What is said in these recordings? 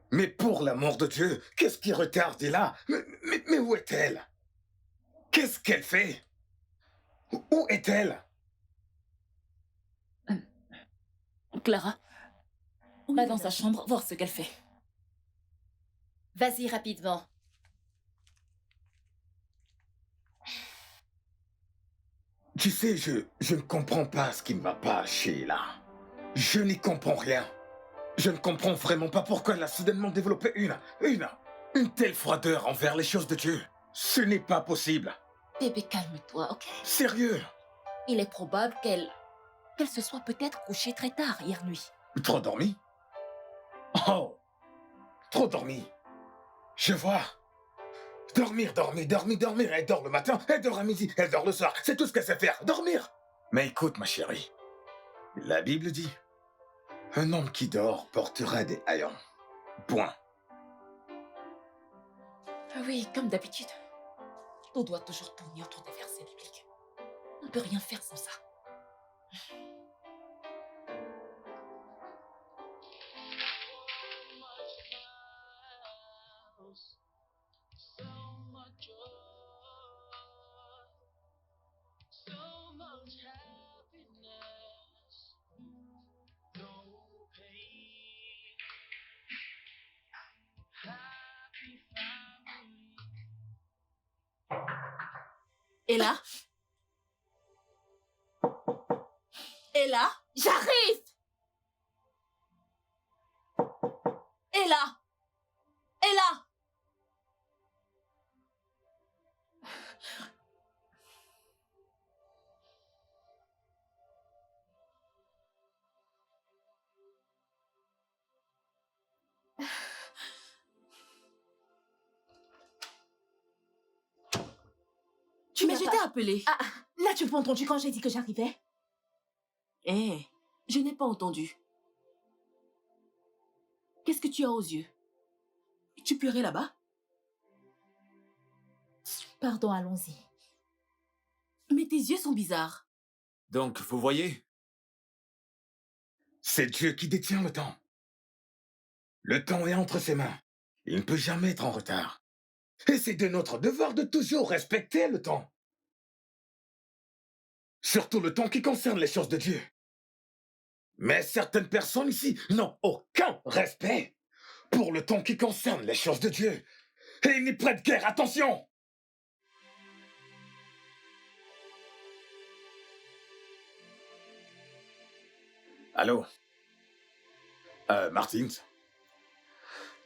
Mais pour l'amour de Dieu, qu'est-ce qui retarde là? Mais où est-elle? Qu'est-ce qu'elle fait? Où est-elle? Clara, va dans sa chambre voir ce qu'elle fait. Vas-y rapidement. Tu sais, je ne comprends pas ce qui ne va pas, Sheila. Je n'y comprends rien. Je ne comprends vraiment pas pourquoi elle a soudainement développé une telle froideur envers les choses de Dieu. Ce n'est pas possible. Bébé, calme-toi, ok? Sérieux? Il est probable qu'elle se soit peut-être couchée très tard hier nuit. Trop dormi? Oh! Trop dormi. Je vois. Dormir. Elle dort le matin, elle dort à midi, elle dort le soir. C'est tout ce qu'elle sait faire, dormir. Mais écoute, ma chérie. La Bible dit, un homme qui dort portera des haillons. Point. Oui, comme d'habitude. On doit toujours tourner autour des versets bibliques. On ne peut rien faire sans ça. Ella? Ella? J'arrive! Ella! Ella! Mais je t'ai appelé. Ah, là tu m'as entendu quand j'ai dit que j'arrivais? Eh, je n'ai pas entendu. Qu'est-ce que tu as aux yeux? Tu pleurais là-bas? Pardon, allons-y. Mais tes yeux sont bizarres. Donc, vous voyez? C'est Dieu qui détient le temps. Le temps est entre ses mains. Il ne peut jamais être en retard. Et c'est de notre devoir de toujours respecter le temps. Surtout le temps qui concerne les choses de Dieu. Mais certaines personnes ici n'ont aucun respect pour le temps qui concerne les choses de Dieu. Et ils n'y prêtent guère attention. Allô? Martins?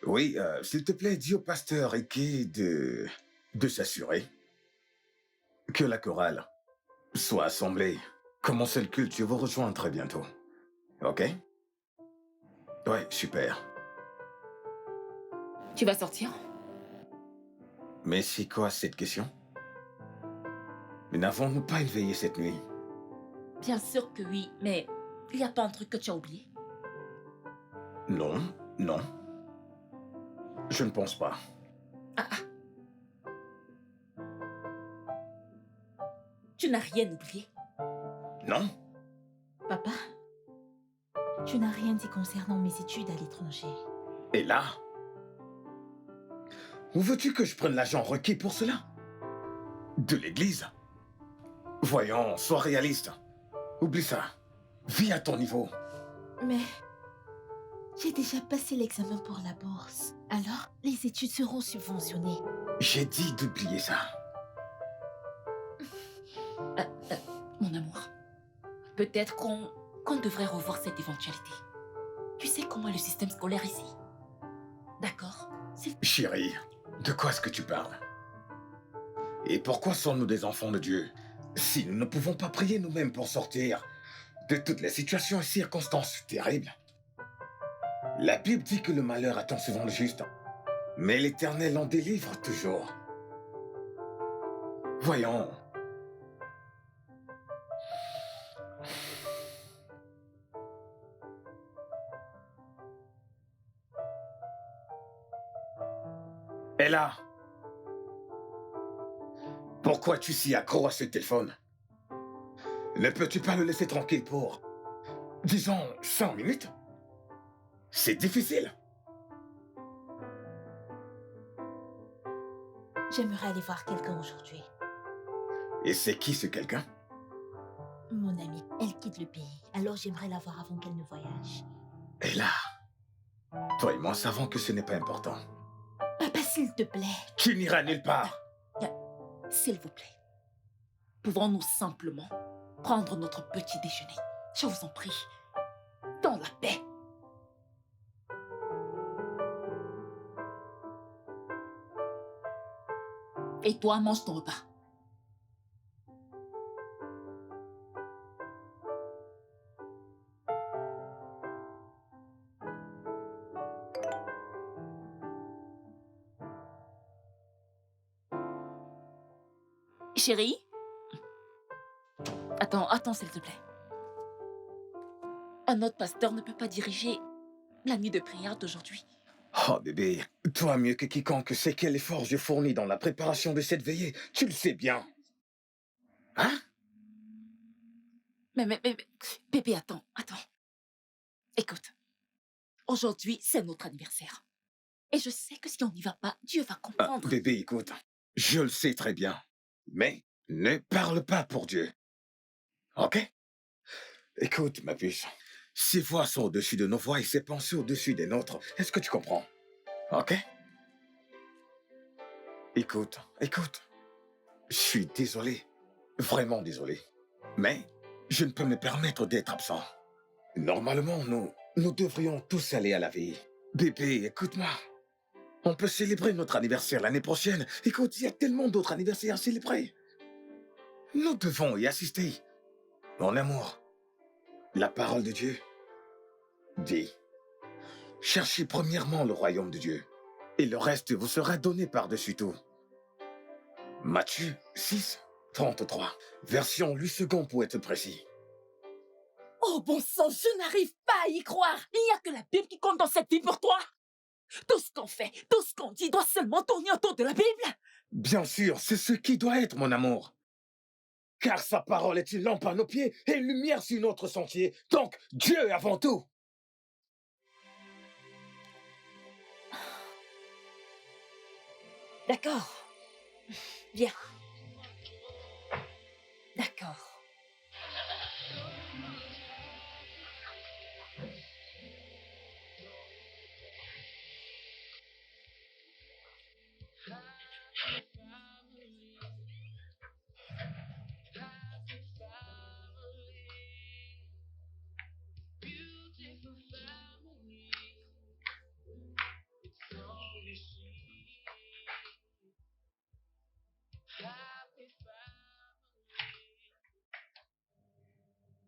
Oui, s'il te plaît, dis au pasteur Ricky de s'assurer que la chorale soit assemblée. Commencez le culte, je vous rejoins très bientôt. Ok? Ouais, super. Tu vas sortir? Mais c'est quoi cette question? Mais n'avons-nous pas une veillée cette nuit? Bien sûr que oui, mais il n'y a pas un truc que tu as oublié? Non. Je ne pense pas. Tu n'as rien oublié? Non? Papa, tu n'as rien dit concernant mes études à l'étranger. Et là? Où veux-tu que je prenne l'argent requis pour cela? De l'église? Voyons, sois réaliste. Oublie ça. Vis à ton niveau. Mais j'ai déjà passé l'examen pour la bourse. Alors, les études seront subventionnées. J'ai dit d'oublier ça. Mon amour, peut-être qu'on devrait revoir cette éventualité. Tu sais comment est le système scolaire ici? D'accord? Chérie, de quoi est-ce que tu parles? Et pourquoi sommes-nous des enfants de Dieu si nous ne pouvons pas prier nous-mêmes pour sortir de toutes les situations et circonstances terribles? La Bible dit que le malheur attend souvent le juste, mais l'Éternel en délivre toujours. Voyons. Et là, pourquoi tu s'y accro à ce téléphone? Ne peux-tu pas le laisser tranquille pour, disons, 100 minutes? C'est difficile. J'aimerais aller voir quelqu'un aujourd'hui. Et c'est qui ce quelqu'un? Mon amie, elle quitte le pays. Alors j'aimerais la voir avant qu'elle ne voyage. Et là, toi et moi savons que ce n'est pas important. Papa, s'il te plaît. Tu n'iras nulle part. S'il vous plaît, pouvons-nous simplement prendre notre petit déjeuner? Je vous en prie, dans la paix. Et toi, mange ton repas. Chérie? Attends, s'il te plaît. Un autre pasteur ne peut pas diriger la nuit de prière d'aujourd'hui. Oh bébé, toi mieux que quiconque sais quel effort je fournis dans la préparation de cette veillée. Tu le sais bien. Hein? Mais, bébé, attends. Écoute, aujourd'hui, c'est notre anniversaire. Et je sais que si on n'y va pas, Dieu va comprendre. Bébé, écoute, je le sais très bien. Mais ne parle pas pour Dieu. Ok? Écoute, ma puce. Ses voix sont au-dessus de nos voix et ses pensées au-dessus des nôtres. Est-ce que tu comprends? Ok? Écoute. Je suis désolé. Vraiment désolé. Mais je ne peux me permettre d'être absent. Normalement, nous devrions tous aller à la veille. Bébé, écoute-moi. On peut célébrer notre anniversaire l'année prochaine. Écoute, il y a tellement d'autres anniversaires à célébrer. Nous devons y assister. Mon amour, la parole de Dieu dit, cherchez premièrement le royaume de Dieu, et le reste vous sera donné par-dessus tout. Matthieu 6, 33, version 8 secondes pour être précis. Oh bon sang, je n'arrive pas à y croire. Il n'y a que la Bible qui compte dans cette vie pour toi. Tout ce qu'on fait, tout ce qu'on dit doit seulement tourner autour de la Bible. Bien sûr, c'est ce qui doit être, mon amour. Car sa parole est une lampe à nos pieds et une lumière sur notre sentier. Donc, Dieu avant tout. D'accord. Bien. D'accord.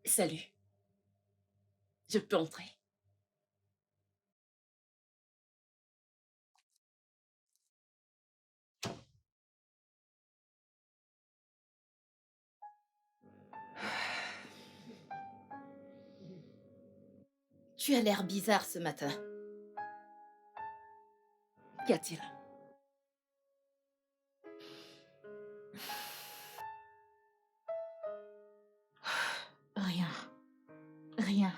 Salut. Je peux entrer? Tu as l'air bizarre ce matin. Qu'y a-t-il? Rien. Rien.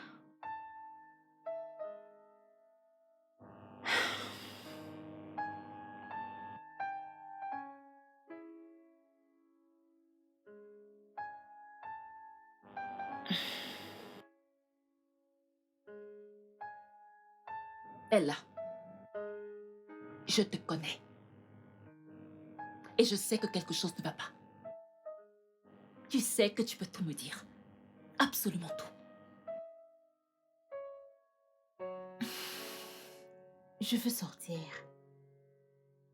Ella, je te connais. Et je sais que quelque chose ne va pas. Tu sais que tu peux tout me dire. Absolument tout. Je veux sortir.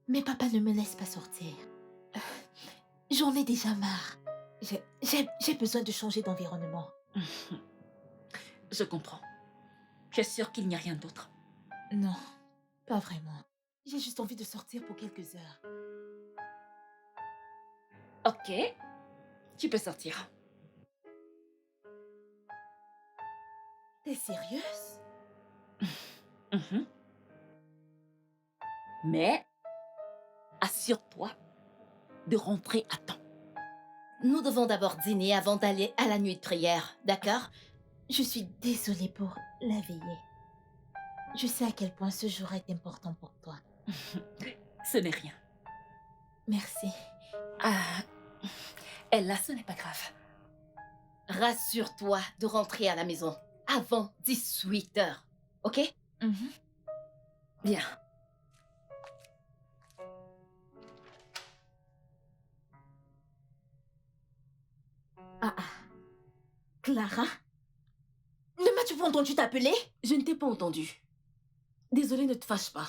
Mais papa ne me laisse pas sortir. J'en ai déjà marre. J'ai besoin de changer d'environnement. Je comprends. Tu es sûre qu'il n'y a rien d'autre? Non, pas vraiment. J'ai juste envie de sortir pour quelques heures. Ok. Tu peux sortir. T'es sérieuse? Mhm. Mais assure-toi de rentrer à temps. Nous devons d'abord dîner avant d'aller à la nuit de prière, d'accord? Je suis désolée pour la veillée. Je sais à quel point ce jour est important pour toi. Ce n'est rien. Merci. Ah, Ella, ce n'est pas grave. Rassure-toi de rentrer à la maison avant 18 heures, ok? Bien. Ah ah. Clara? Ne m'as-tu pas entendu t'appeler? Je ne t'ai pas entendu. Désolée, ne te fâche pas.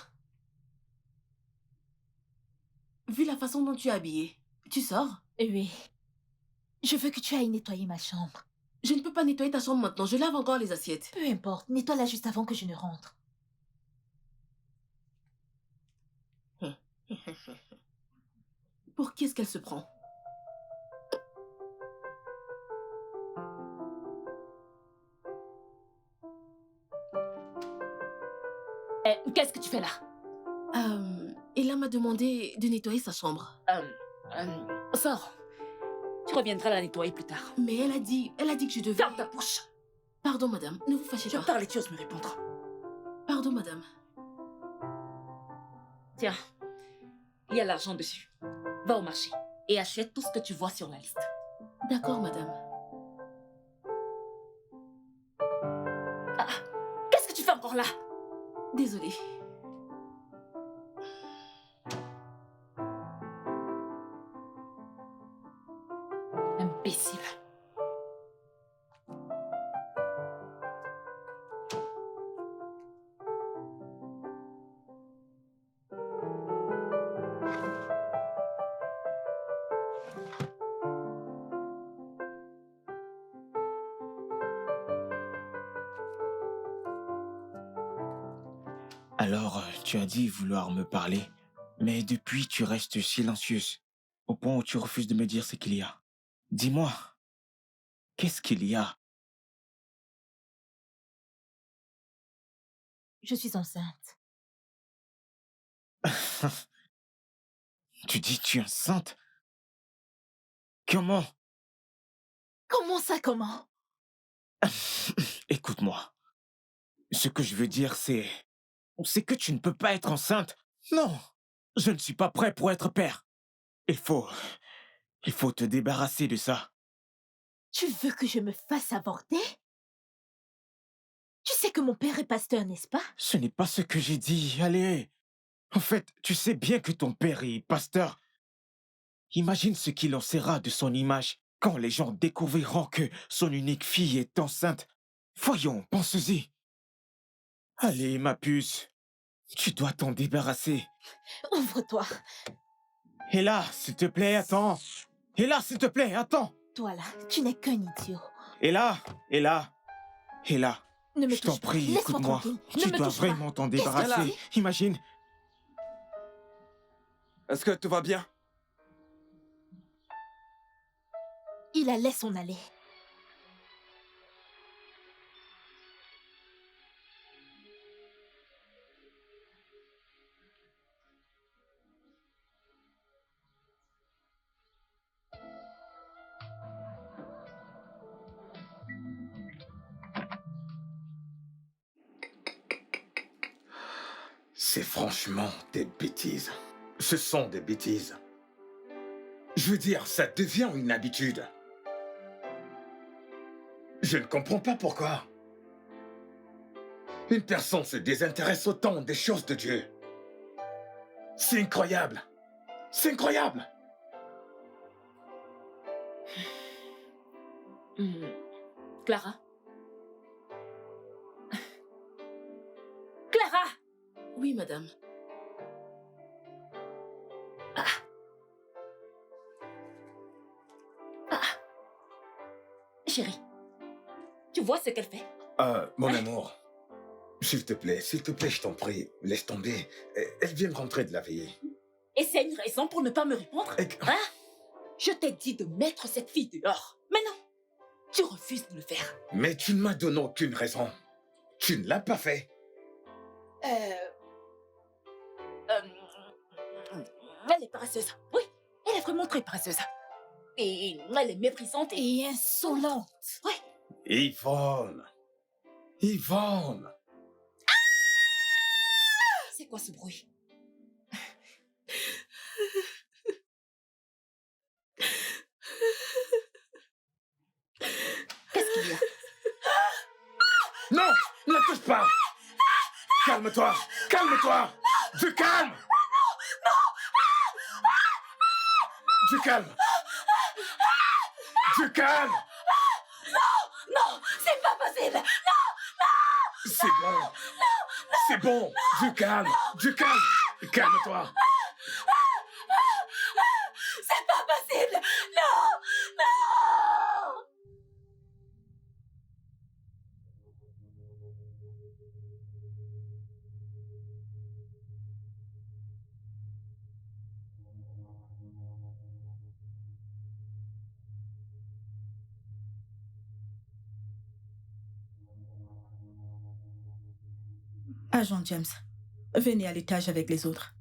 Vu la façon dont tu es habillée, tu sors? Oui. Je veux que tu ailles nettoyer ma chambre. Je ne peux pas nettoyer ta chambre maintenant, je lave encore les assiettes. Peu importe, nettoie-la juste avant que je ne rentre. Pour qui est-ce qu'elle se prend? Qu'est-ce que tu fais là? Ella m'a demandé de nettoyer sa chambre. Sors. Tu reviendras la nettoyer plus tard. Mais elle a dit que je devais... Ferme ta bouche. Pardon, madame, ne vous fâchez Je pas. parle et tu oses me répondre. Pardon, madame. Tiens, il y a l'argent dessus. Va au marché et achète tout ce que tu vois sur la liste. D'accord, madame. Qu'est-ce que tu fais encore là? Désolée. Imbécile. Alors, tu as dit vouloir me parler, mais depuis tu restes silencieuse, au point où tu refuses de me dire ce qu'il y a. Dis-moi, qu'est-ce qu'il y a? Je suis enceinte. Tu dis tu es enceinte? Comment? Comment ça, comment? Écoute-moi. Ce que je veux dire, c'est que tu ne peux pas être enceinte. Non, je ne suis pas prêt pour être père. Il faut te débarrasser de ça. Tu veux que je me fasse avorter? Tu sais que mon père est pasteur, n'est-ce pas? Ce n'est pas ce que j'ai dit, allez. En fait, tu sais bien que ton père est pasteur. Imagine ce qu'il en sera de son image quand les gens découvriront que son unique fille est enceinte. Voyons, pense-y. Allez, ma puce, tu dois t'en débarrasser. Ouvre-toi. Et là, s'il te plaît, attends. Et là, s'il te plaît, attends. Toi là, tu n'es qu'un idiot. Et là. Ne me Je t'en touche pas. prie, Laisse-moi écoute-moi. tranquille. Tu Ne me dois touche pas. vraiment t'en Qu'est-ce que débarrasser. Imagine. Est-ce que tout va bien? Il la laisse en aller. C'est franchement des bêtises. Ce sont des bêtises. Je veux dire, ça devient une habitude. Je ne comprends pas pourquoi. Une personne se désintéresse autant des choses de Dieu. C'est incroyable. C'est incroyable. Clara? Clara! Oui, madame. Chérie, tu vois ce qu'elle fait? Mon amour, s'il te plaît, je t'en prie, laisse tomber. Elle vient de rentrer de la veillée. Et c'est une raison pour ne pas me répondre? Et- Hein? Je t'ai dit de mettre cette fille dehors. Mais non, tu refuses de le faire. Mais tu ne m'as donné aucune raison. Tu ne l'as pas fait. Elle est paresseuse. Oui, elle est vraiment très paresseuse. Et elle est méprisante Et insolente. Oui. Yvonne. Yvonne. C'est quoi ce bruit? Qu'est-ce qu'il y a? Non, ne touche pas. Calme-toi. Calme-toi. Du calme. Du calme. Du calme. Non, c'est pas possible. C'est bon. C'est bon. Du calme. Du calme. Calme-toi. C'est pas possible. Non, non. Agent James, venez à l'étage avec les autres.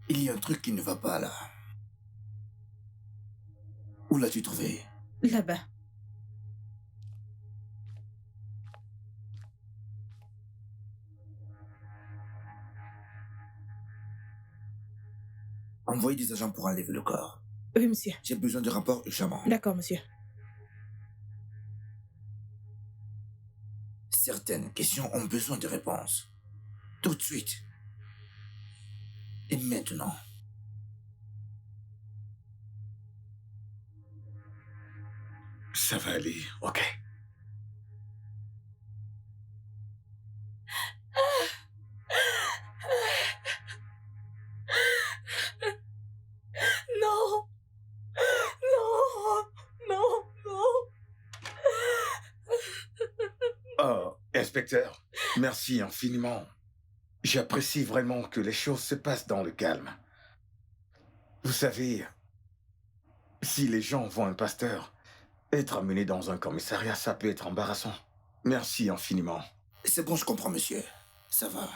Il y a un truc qui ne va pas là. Où l'as-tu trouvé? Là-bas. Envoyez des agents pour enlever le corps. Oui, monsieur. J'ai besoin de rapports urgemment. D'accord, monsieur. Certaines questions ont besoin de réponses. Tout de suite. Et maintenant. Ça va aller, ok? Non. Non. Non. Non. Oh, inspecteur, merci infiniment. J'apprécie vraiment que les choses se passent dans le calme. Vous savez, si les gens voient un pasteur être amené dans un commissariat, ça peut être embarrassant. Merci infiniment. C'est bon, je comprends, monsieur. Ça va.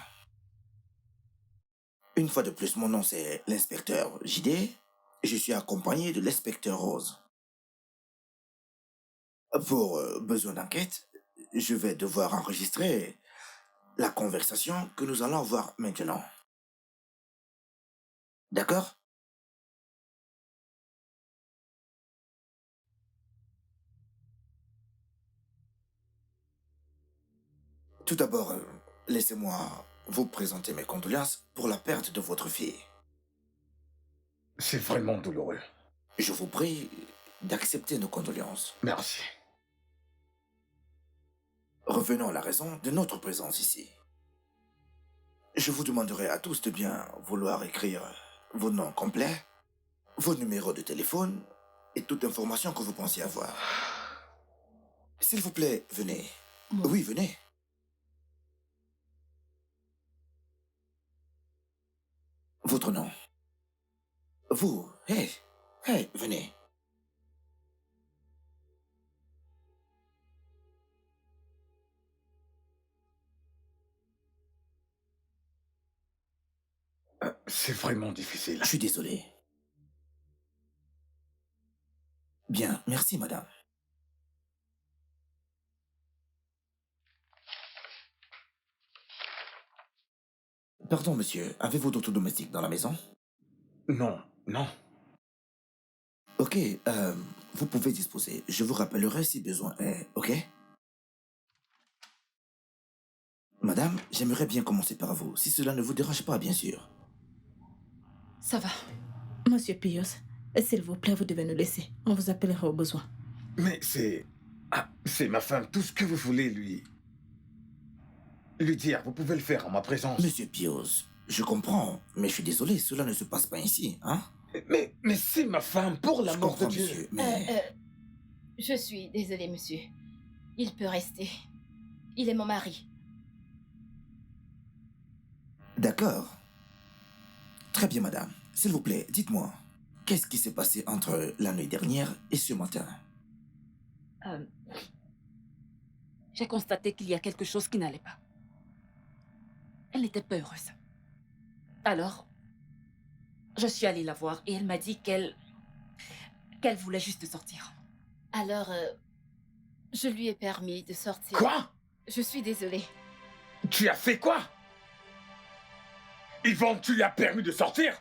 Une fois de plus, mon nom c'est l'inspecteur JD. Je suis accompagné de l'inspecteur Rose. Pour besoin d'enquête, je vais devoir enregistrer la conversation que nous allons avoir maintenant. D'accord? Tout d'abord, laissez-moi vous présenter mes condoléances pour la perte de votre fille. C'est vraiment douloureux. Je vous prie d'accepter nos condoléances. Merci. Revenons à la raison de notre présence ici. Je vous demanderai à tous de bien vouloir écrire vos noms complets, vos numéros de téléphone et toute information que vous pensiez avoir. S'il vous plaît, venez. Moi. Oui, venez. Votre nom. Vous, hey, venez. C'est vraiment difficile. Je suis désolé. Bien, merci, madame. Pardon, monsieur, avez-vous d'autres domestiques dans la maison? Non, non. Ok, vous pouvez disposer. Je vous rappellerai si besoin est, ok? Madame, j'aimerais bien commencer par vous, si cela ne vous dérange pas, bien sûr. Ça va. Monsieur Pius, s'il vous plaît, vous devez nous laisser. On vous appellera au besoin. Mais c'est... Ah, c'est ma femme. Tout ce que vous voulez lui dire, vous pouvez le faire en ma présence. Monsieur Pius, je comprends, mais je suis désolé, cela ne se passe pas ici, hein? Mais c'est ma femme, pour Je l'amour de comprends, Dieu. monsieur, mais... Je suis désolée, monsieur. Il peut rester. Il est mon mari. D'accord. Très bien, madame. S'il vous plaît, dites-moi, qu'est-ce qui s'est passé entre la nuit dernière et ce matin? Euh, J'ai constaté qu'il y a quelque chose qui n'allait pas. Elle n'était pas heureuse. Alors, je suis allée la voir et elle m'a dit qu'elle voulait juste sortir. Alors, je lui ai permis de sortir. Quoi? Je suis désolée. Tu as fait quoi? Yvonne, tu lui as permis de sortir?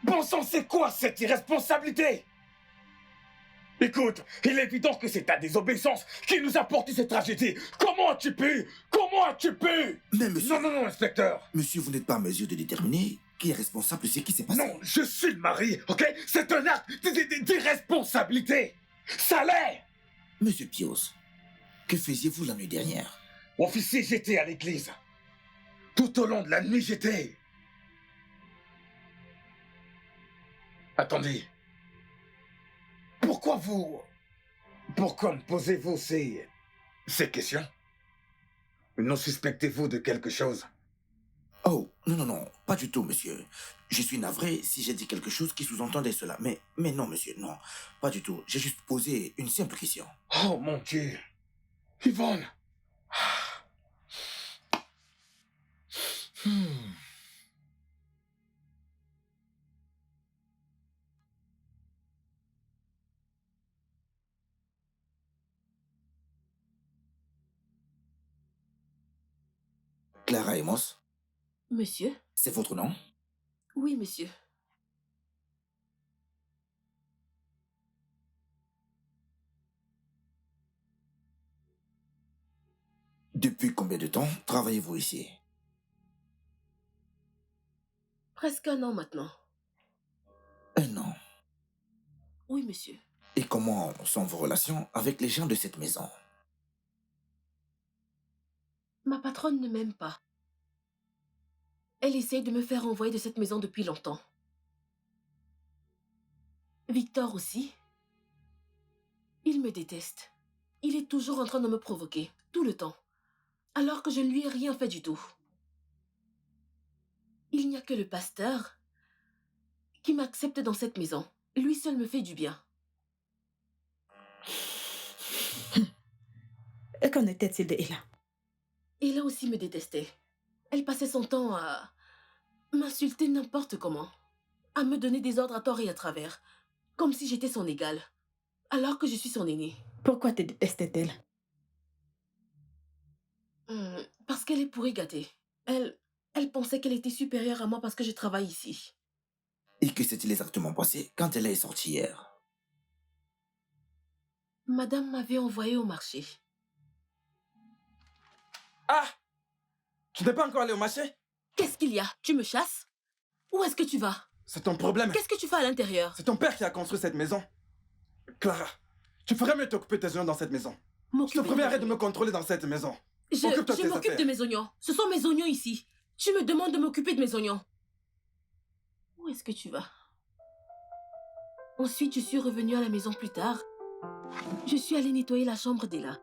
Bon sang, c'est quoi cette irresponsabilité? Écoute, il est évident que c'est ta désobéissance qui nous a porté cette tragédie. Comment as-tu pu? Comment as-tu pu? Mais monsieur... Non, inspecteur. Monsieur, vous n'êtes pas en mesure de déterminer qui est responsable de ce qui s'est passé. Non, je suis le mari, ok? C'est un acte d'irresponsabilité. Ça l'est. Monsieur Pios, que faisiez-vous la nuit dernière? Officier, j'étais à l'église. Tout au long de la nuit, j'étais... Attendez. Pourquoi me posez-vous ces questions? Nous suspectez-vous de quelque chose? Oh, non, pas du tout, monsieur. Je suis navré si j'ai dit quelque chose qui sous-entendait cela. Mais non, monsieur, non, pas du tout. J'ai juste posé une simple question. Oh, mon Dieu. Yvonne. Clara Amos, Monsieur? c'est votre nom? Oui, monsieur. Depuis combien de temps travaillez-vous ici? Presque un an maintenant. Un an. Oui, monsieur. Et comment sont vos relations avec les gens de cette maison? Ma patronne ne m'aime pas. Elle essaye de me faire envoyer de cette maison depuis longtemps. Victor aussi. Il me déteste. Il est toujours en train de me provoquer, tout le temps, alors que je ne lui ai rien fait du tout. Il n'y a que le pasteur qui m'accepte dans cette maison. Lui seul me fait du bien. Et qu'en était-il de Ella? Ella aussi me détestait. Elle passait son temps à m'insulter n'importe comment, à me donner des ordres à tort et à travers, comme si j'étais son égale, alors que je suis son aînée. Pourquoi te détestait-elle? Parce qu'elle est pourrie gâtée. Elle pensait qu'elle était supérieure à moi parce que je travaille ici. Et que s'est-il exactement passé quand elle est sortie hier? Madame m'avait envoyé au marché. Ah! Tu n'es pas encore allé au marché? Qu'est-ce qu'il y a? Tu me chasses? Où est-ce que tu vas? C'est ton problème. Qu'est-ce que tu fais à l'intérieur? C'est ton père qui a construit cette maison. Clara, tu ferais mieux t'occuper de tes oignons dans cette maison. Je te promets, arrête de me contrôler dans cette maison. Je m'occupe de mes oignons. Ce sont mes oignons ici. Tu me demandes de m'occuper de mes oignons. Où est-ce que tu vas? Ensuite, je suis revenue à la maison plus tard. Je suis allée nettoyer la chambre d'Ella.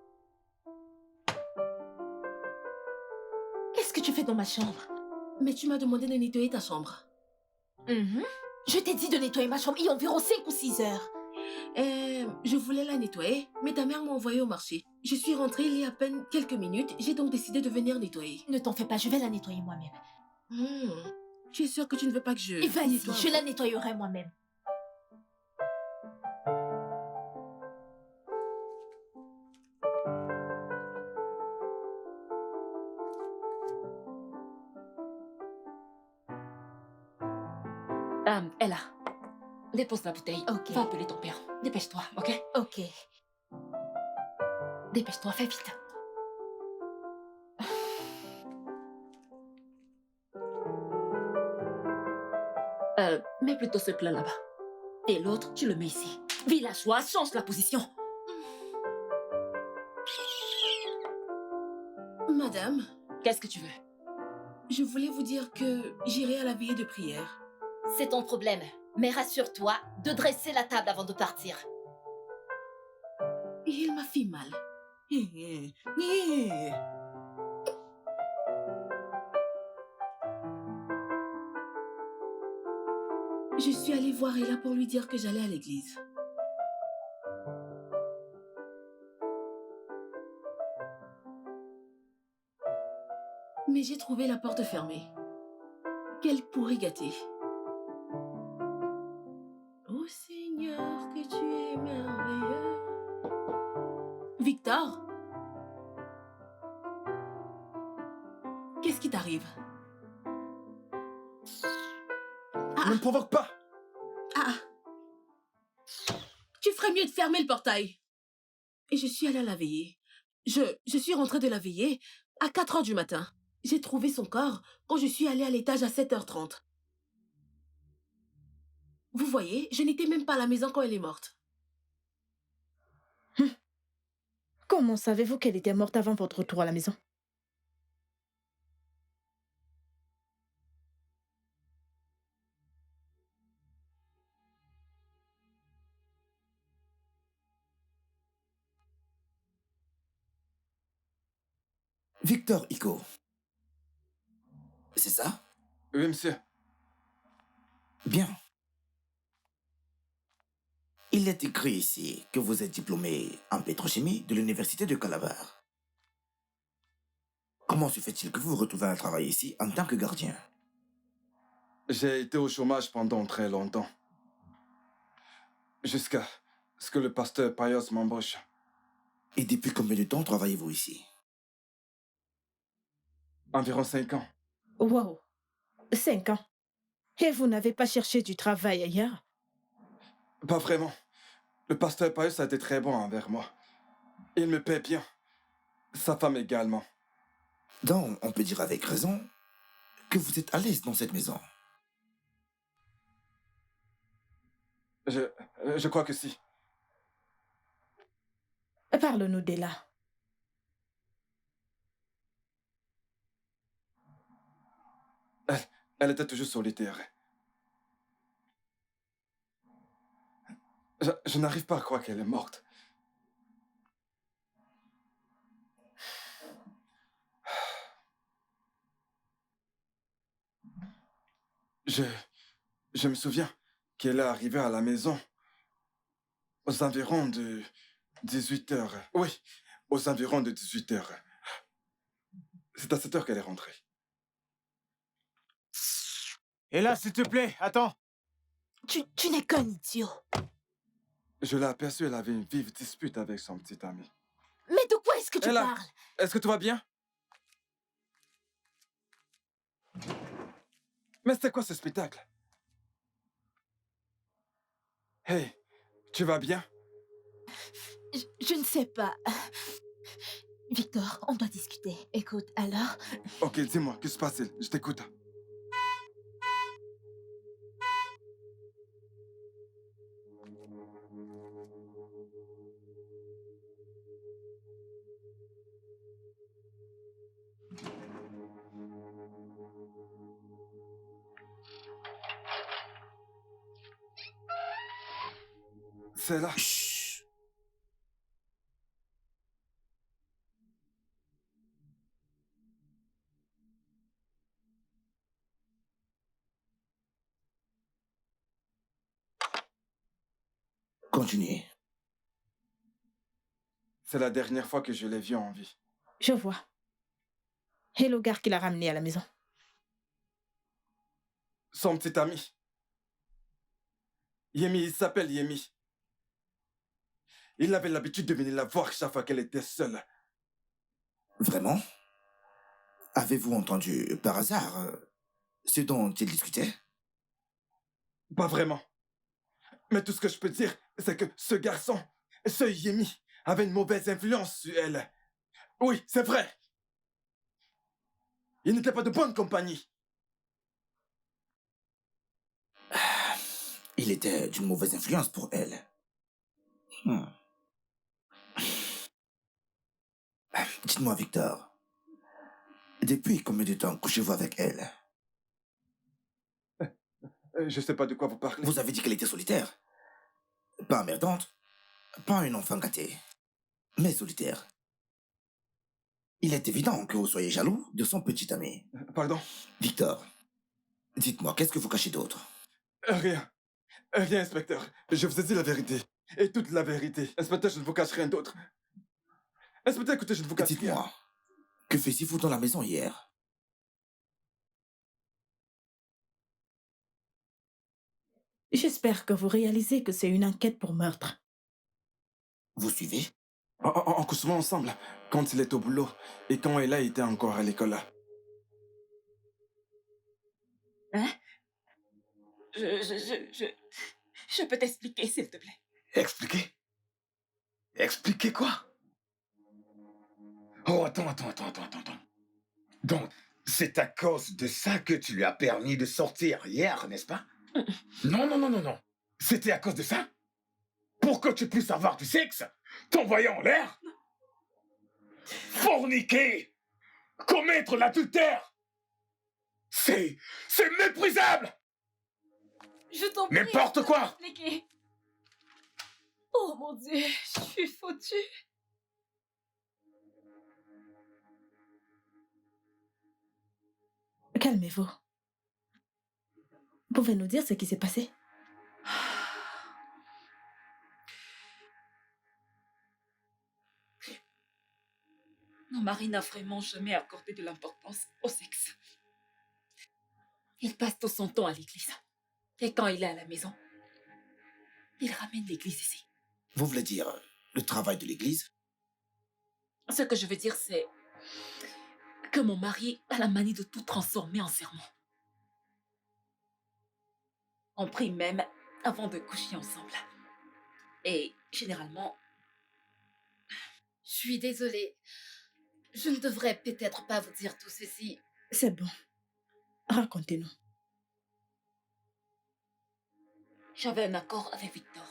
Qu'est-ce que tu fais dans ma chambre? Mais tu m'as demandé de nettoyer ta chambre. Je t'ai dit de nettoyer ma chambre il y a environ 5 ou 6 heures. Je voulais la nettoyer, mais ta mère m'a envoyée au marché. Je suis rentrée il y a à peine quelques minutes. J'ai donc décidé de venir nettoyer. Ne t'en fais pas, je vais la nettoyer moi-même. Tu es sûre que tu ne veux pas que je... Et vas-y, nettoie? je la nettoyerai moi-même. Ella, dépose la bouteille. Ok. Va appeler ton père. Dépêche-toi, ok? Ok. Dépêche-toi, fais vite. Mets plutôt ce plein là-bas. Et l'autre, tu le mets ici. Villageois, change la position. Madame, Qu'est-ce que tu veux? je voulais vous dire que j'irai à la veillée de prière. C'est ton problème. Mais rassure-toi de dresser la table avant de partir. Et il m'a fait mal. Je suis allée voir Ella pour lui dire que j'allais à l'église. Mais j'ai trouvé la porte fermée. Quel pourri gâté. Oh Seigneur, que tu es merveilleux. Victor? Qu'est-ce qui t'arrive? Ne me provoque pas! Ah! Tu ferais mieux de fermer le portail. Et je suis allée à la veillée. Je suis rentrée de la veillée à 4 heures du matin. J'ai trouvé son corps quand je suis allée à l'étage à 7h30. Vous voyez, je n'étais même pas à la maison quand elle est morte. Comment savez-vous qu'elle était morte avant votre retour à la maison? Victor Hugo. C'est ça? Oui, monsieur. Bien. Il est écrit ici que vous êtes diplômé en pétrochimie de l'université de Calabar. Comment se fait-il que vous vous retrouvez à travailler ici en tant que gardien? J'ai été au chômage pendant très longtemps. Jusqu'à ce que le pasteur Payos m'embauche. Et depuis combien de temps travaillez-vous ici? Environ 5 ans. Wow, 5 ans. Et vous n'avez pas cherché du travail ailleurs? Pas vraiment. Le pasteur Payos a été très bon envers moi. Il me paie bien. Sa femme également. Donc, on peut dire avec raison que vous êtes à l'aise dans cette maison. Je crois que si. Parle-nous d'Ella. Elle était toujours solitaire. Je n'arrive pas à croire qu'elle est morte. Je me souviens qu'elle est arrivée à la maison aux environs de 18 heures. Oui, aux environs de 18 heures. C'est à cette heure qu'elle est rentrée. Et là, s'il te plaît, attends. Tu n'es qu'un idiot. Je l'ai aperçue, elle avait une vive dispute avec son petit ami. Mais de quoi est-ce que tu Ella, parles? est-ce que tout va bien? Mais c'était quoi ce spectacle? Hey, tu vas bien? Je ne sais pas. Victor, on doit discuter. Écoute, alors... Ok, dis-moi, qu'est-ce qui se passe? Je t'écoute. C'est là. Chut. Continuez. C'est la dernière fois que je l'ai vue en vie. Je vois. Et le gars qui l'a ramené à la maison? Son petit ami. Yemi, il s'appelle Yemi. Il avait l'habitude de venir la voir chaque fois qu'elle était seule. Vraiment? Avez-vous entendu par hasard ce dont il discutait? Pas vraiment. Mais tout ce que je peux dire, c'est que ce garçon, ce Yemi, avait une mauvaise influence sur elle. Oui, c'est vrai. Il n'était pas de bonne compagnie. Il était d'une mauvaise influence pour elle. Dites-moi, Victor, depuis combien de temps couchez-vous avec elle? Je sais pas de quoi vous parlez. Vous avez dit qu'elle était solitaire. Pas emmerdante, pas un enfant gâté, mais solitaire. Il est évident que vous soyez jaloux de son petit ami. Pardon? Victor, dites-moi, qu'est-ce que vous cachez d'autre? Rien. Rien, inspecteur. Je vous ai dit la vérité. Et toute la vérité. Inspecteur, je ne vous cache rien d'autre. Inspecteur, écoutez, je ne vous cache rien. Dites-moi, que faisiez-vous dans la maison hier? J'espère que vous réalisez que c'est une enquête pour meurtre. Vous suivez? On couche souvent ensemble, quand il est au boulot et quand Ella était encore à l'école. Hein? Je peux t'expliquer, s'il te plaît. Expliquer? Expliquer quoi? Oh, attends. Donc, c'est à cause de ça que tu lui as permis de sortir hier, n'est-ce pas? Non. C'était à cause de ça? Pour que tu puisses avoir du sexe? T'envoyer en l'air? Forniquer? Commettre l'adultère? C'est méprisable! Je t'en prie. N'importe quoi! Expliquer. Oh mon Dieu, je suis foutue. Calmez-vous. Pouvez nous dire ce qui s'est passé? Mon mari n'a vraiment jamais accordé de l'importance au sexe. Il passe tout son temps à l'église. Et quand il est à la maison, il ramène l'église ici. Vous voulez dire le travail de l'église? Ce que je veux dire, c'est que mon mari a la manie de tout transformer en sermon. On prie même avant de coucher ensemble. Et généralement... Je suis désolée. Je ne devrais peut-être pas vous dire tout ceci. C'est bon. Racontez-nous. J'avais un accord avec Victor.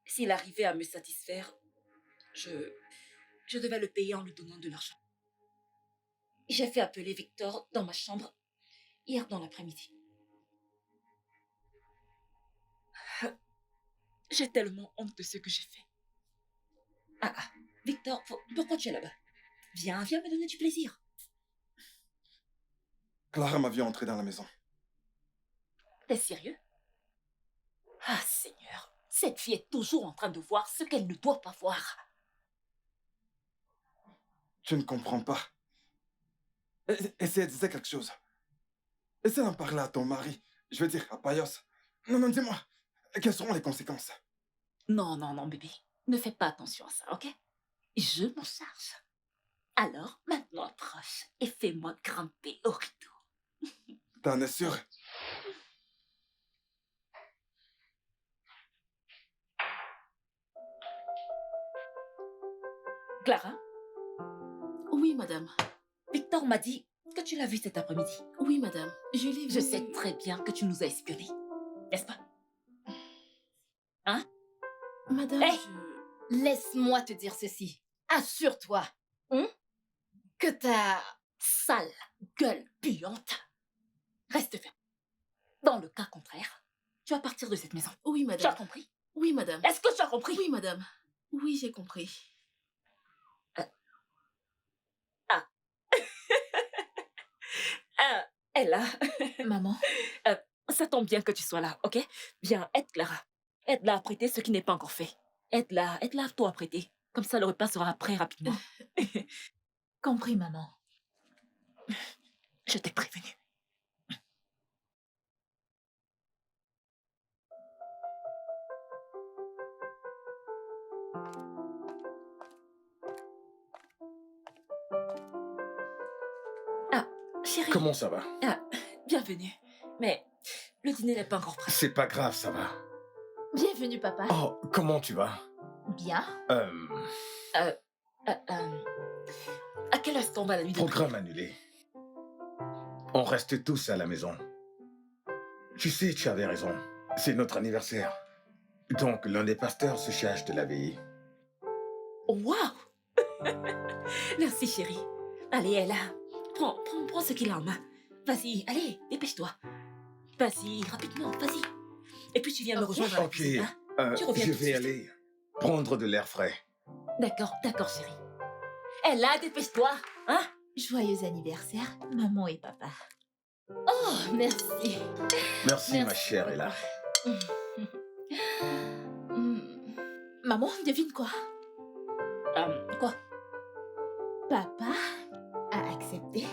S'il arrivait à me satisfaire, je devais le payer en lui donnant de l'argent. J'ai fait appeler Victor dans ma chambre hier dans l'après-midi. J'ai tellement honte de ce que j'ai fait. Victor, pourquoi tu es là-bas? Viens me donner du plaisir. Clara m'a vu entrer dans la maison. T'es sérieux? Ah, Seigneur, cette fille est toujours en train de voir ce qu'elle ne doit pas voir. Tu ne comprends pas. Et si elle disait quelque chose? Essaie d'en parler à ton mari. Je veux dire, à Payos. Non, dis-moi. Quelles seront les conséquences? Non, bébé. Ne fais pas attention à ça, ok? Je m'en charge. Alors, maintenant approche et fais-moi grimper au rideau. T'en es sûr? Clara, Oui, madame. Victor m'a dit que tu l'as vu cet après-midi. Oui, madame. Je l'ai vu. Je sais très bien que tu nous as espionnés. N'est-ce pas? Hein? Madame, Hey! Laisse-moi te dire ceci. Assure-toi que ta Sale gueule puante. Reste ferme. Dans le cas contraire, tu vas partir de cette maison. Oui, Tu as madame. compris? Oui, madame. Est-ce que tu as compris? Oui, madame. Oui, j'ai compris. Ella, Maman, ça tombe bien que tu sois là, ok? Viens, aide Clara. Aide-la à prêter ce qui n'est pas encore fait. Aide-la toi à prêter. Comme ça, le repas sera prêt rapidement. compris, maman. Je t'ai prévenu. Chérie. Comment ça va? Bienvenue. Mais le dîner n'est pas encore prêt. C'est pas grave, ça va. Bienvenue, papa. Oh, comment tu vas? Bien. À quelle heure tombe la nuit de Programme annulé. On reste tous à la maison. Tu sais, tu avais raison. C'est notre anniversaire. Donc, l'un des pasteurs se charge de la veillée. Waouh! Merci, chérie. Allez, Ella. Prends ce qu'il a en main. Vas-y, allez, dépêche-toi. Vas-y, rapidement, vas-y. Et puis tu viens me rejoindre à la Ok, cuisine, hein? Tu reviens je tout de vais suite. aller prendre de l'air frais. D'accord, chérie. Ella, dépêche-toi, hein? Joyeux anniversaire, maman et papa. Oh, merci. Merci, ma chère Ella. Maman, devine quoi? Quoi? Papa a accepté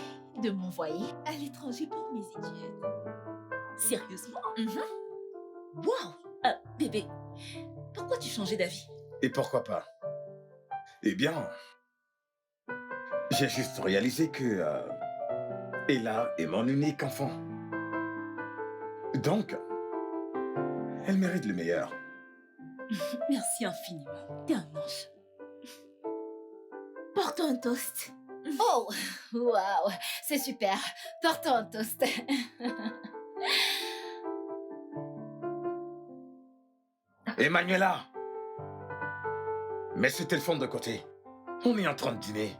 de m'envoyer à l'étranger pour mes études. Sérieusement? Mhm. Waouh! Bébé, pourquoi tu changeais d'avis? Et pourquoi pas? Eh bien, j'ai juste réalisé que Ella est mon unique enfant. Donc, elle mérite le meilleur. Merci infiniment. T'es un ange. Porte-toi un toast. Oh, waouh, c'est super. Portons un toast. Emmanuela! Mets ce téléphone de côté. On est en train de dîner.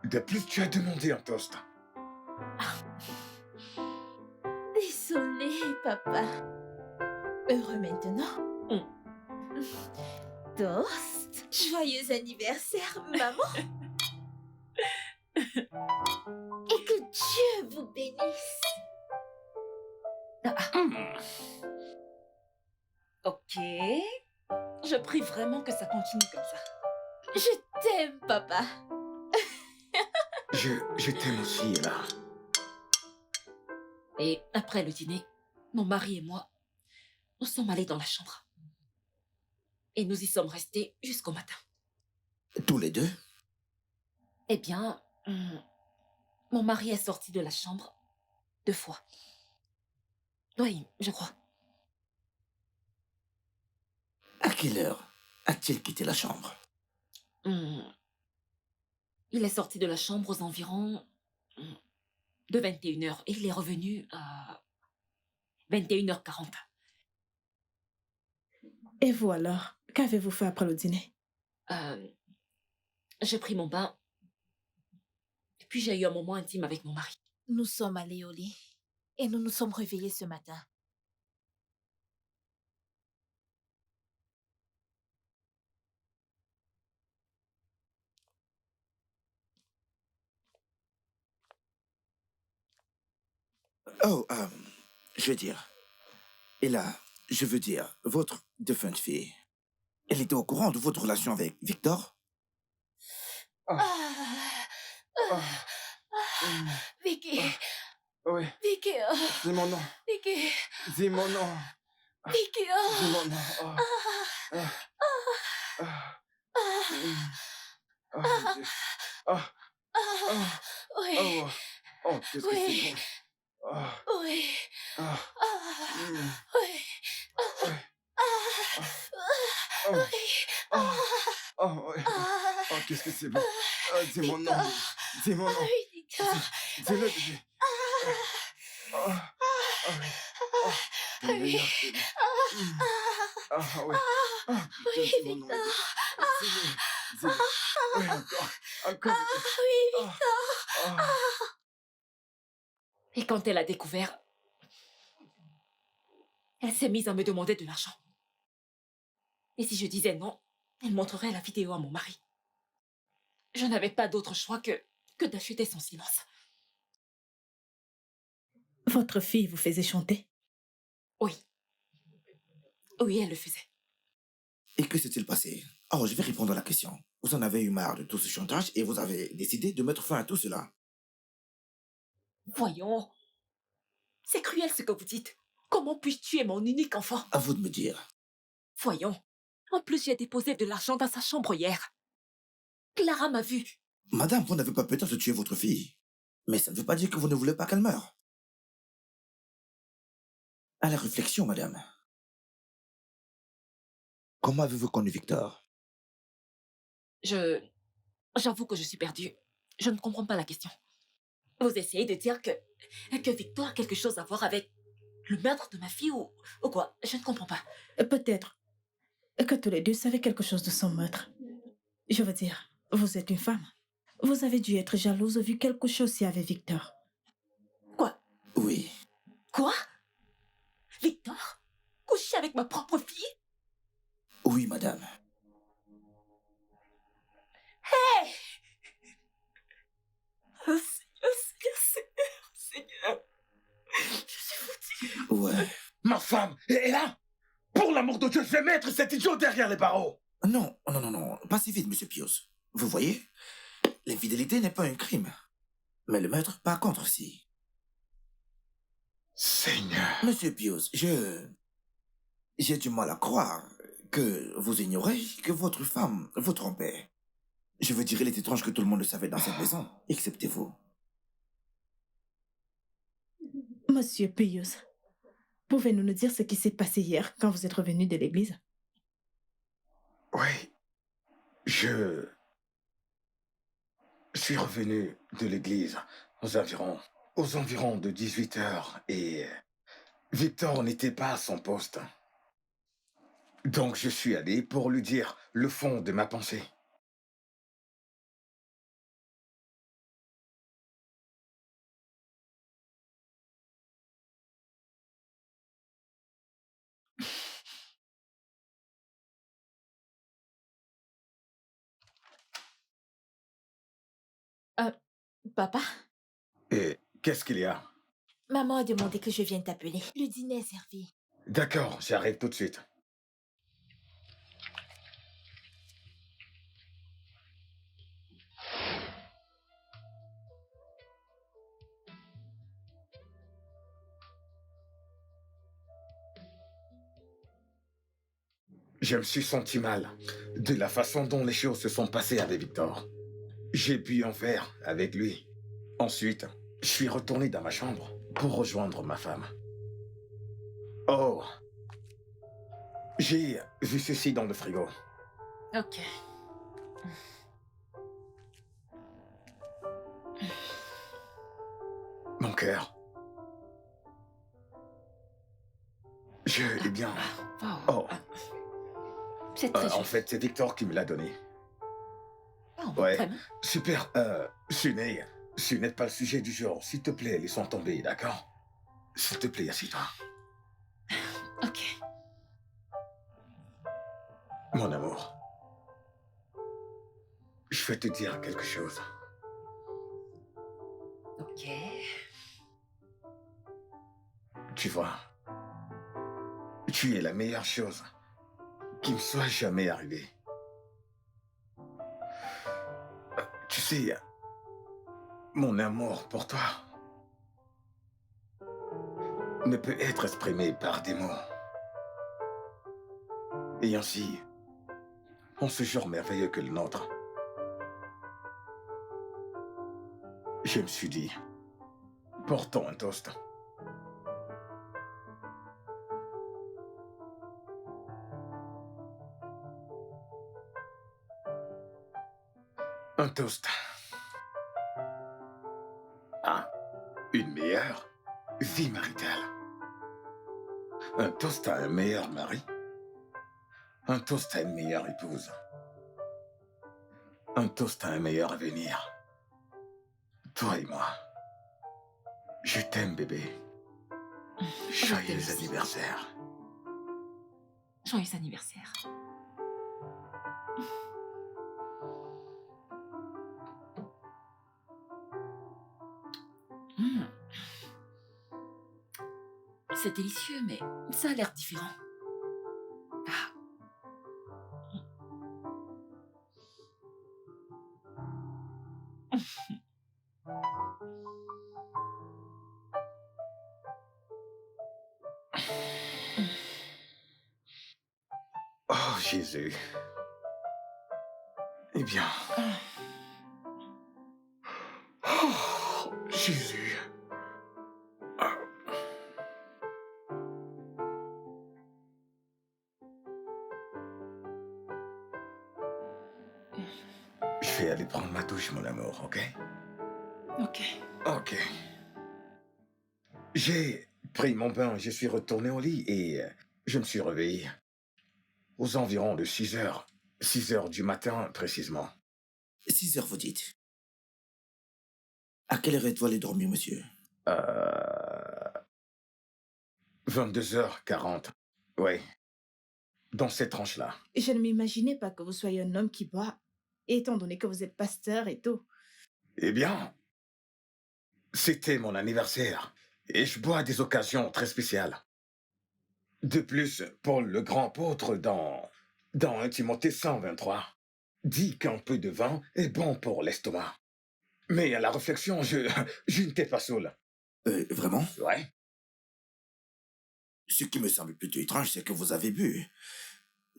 De plus, tu as demandé un toast. Désolée, papa. Heureux maintenant? Toast. Joyeux anniversaire, maman. Et que Dieu vous bénisse. Ok. Je prie vraiment que ça continue comme ça. Je t'aime, papa. Je t'aime aussi, Ella. Et après le dîner, mon mari et moi, nous sommes allés dans la chambre. Et nous y sommes restés jusqu'au matin. Tous les deux? Eh bien, mon mari est sorti de la chambre 2 fois. Oui, je crois. À quelle heure a-t-il quitté la chambre? Il est sorti de la chambre aux environs de 21h et il est revenu à 21h40. Et vous alors? Qu'avez-vous fait après le dîner? J'ai pris mon bain. Et puis j'ai eu un moment intime avec mon mari. Nous sommes allés au lit et nous nous sommes réveillés ce matin. Oh, je veux dire... Et là, je veux dire, votre défunte fille, elle était au courant de votre relation avec Victor? Vicky, Oui, Vicky, dis mon nom. Vicky, Dis mon nom. Vicky, Dis mon nom. Mon Dieu. Oui, Qu'est-ce que Oui. c'est bon. oui, Ah, oui, qu'est-ce que c'est bon. Dis mon nom. Dis mon nom. oui, Victor. Dis-le, bébé. Le meilleur, bébé. Oui. Oui, Dis mon nom, Victor. bébé. Dis-le. Oui, encore. Encore, bébé. Oui, Victor. Et quand elle a découvert, elle s'est mise à me demander de l'argent. Et si je disais non, elle montrerait la vidéo à mon mari. Je n'avais pas d'autre choix que d'acheter son silence. Votre fille vous faisait chanter? Oui. Oui, elle le faisait. Et que s'est-il passé? Oh, je vais répondre à la question. Vous en avez eu marre de tout ce chantage et vous avez décidé de mettre fin à tout cela. Voyons. C'est cruel ce que vous dites. Comment puis-je tuer mon unique enfant? À vous de me dire. Voyons. En plus, j'ai déposé de l'argent dans sa chambre hier. Clara m'a vue. Madame, vous n'avez pas peut-être tué votre fille. Mais ça ne veut pas dire que vous ne voulez pas qu'elle meure. À la réflexion, madame. Comment avez-vous connu Victor? J'avoue que je suis perdue. Je ne comprends pas la question. Vous essayez de dire que Victor a quelque chose à voir avec le meurtre de ma fille ou quoi? Je ne comprends pas. Peut-être que tous les deux savez quelque chose de son meurtre. Je veux dire, vous êtes une femme. Vous avez dû être jalouse vu quelque chose si avec Victor. Quoi? Oui. Quoi? Victor? Coucher avec ma propre fille? Oui, madame. Hey! Oh, Seigneur, Seigneur, Seigneur. femme. Et là, pour l'amour de Dieu, je vais mettre cet idiot derrière les barreaux. Non, non, non, non, pas si vite, monsieur Pius. Vous voyez, l'infidélité n'est pas un crime. Mais le meurtre, par contre, si. Seigneur. Monsieur Pius, j'ai du mal à croire que vous ignorez que votre femme vous trompait. Je veux dire, il est étrange que tout le monde le savait dans cette maison, excepté vous. Monsieur Pius, pouvez-vous nous dire ce qui s'est passé hier quand vous êtes revenu de l'église? Oui, je suis revenu de l'église aux environs de 18 heures et Victor n'était pas à son poste. Donc je suis allé pour lui dire le fond de ma pensée. Papa, Et qu'est-ce qu'il y a? maman a demandé que je vienne t'appeler. Le dîner est servi. D'accord, j'arrive tout de suite. Je me suis senti mal de la façon dont les choses se sont passées avec Victor. J'ai bu un verre avec lui. Ensuite, je suis retourné dans ma chambre pour rejoindre ma femme. Oh, j'ai vu ceci dans le frigo. Ok. Mon cœur. Eh bien... Oh, C'est très en juste. fait, c'est Victor qui me l'a donné. Oh, Ouais, très bien. super. Ce n'est pas le sujet du jour. S'il te plaît, laissons tomber, d'accord? S'il te plaît, assieds-toi. Ok. Mon amour, je vais te dire quelque chose. Ok. Tu vois, tu es la meilleure chose qui me soit jamais arrivée. Tu sais, mon amour pour toi ne peut être exprimé par des mots. Et ainsi, en ce jour merveilleux que le nôtre, je me suis dit, portons un toast. Un toast à une meilleure vie maritale. Un toast à un meilleur mari. Un toast à une meilleure épouse. Un toast à un meilleur avenir. Toi et moi. Je t'aime, bébé. Joyeux anniversaire. Joyeux anniversaire. Hmm. C'est délicieux, mais ça a l'air différent. Ah. Oh, Jésus. Eh bien... Oh, Jésus. Ah. Je vais aller prendre ma douche, mon amour, ok? Ok. Ok. J'ai pris mon bain, je suis retourné au lit et je me suis réveillé aux environs de 6 heures. 6 heures du matin, précisément. 6 heures, vous dites. À quelle heure êtes-vous allé dormir, monsieur? 22h40. Oui. Dans cette tranche-là. Je ne m'imaginais pas que vous soyez un homme qui boit, étant donné que vous êtes pasteur et tout. Eh bien, c'était mon anniversaire. Et je bois à des occasions très spéciales. De plus, Paul le grand apôtre dans 1 Timothée 123 dit qu'un peu de vin est bon pour l'estomac. Mais à la réflexion, je n'étais pas saoul. Vraiment? Ouais. Ce qui me semble plutôt étrange, c'est que vous avez bu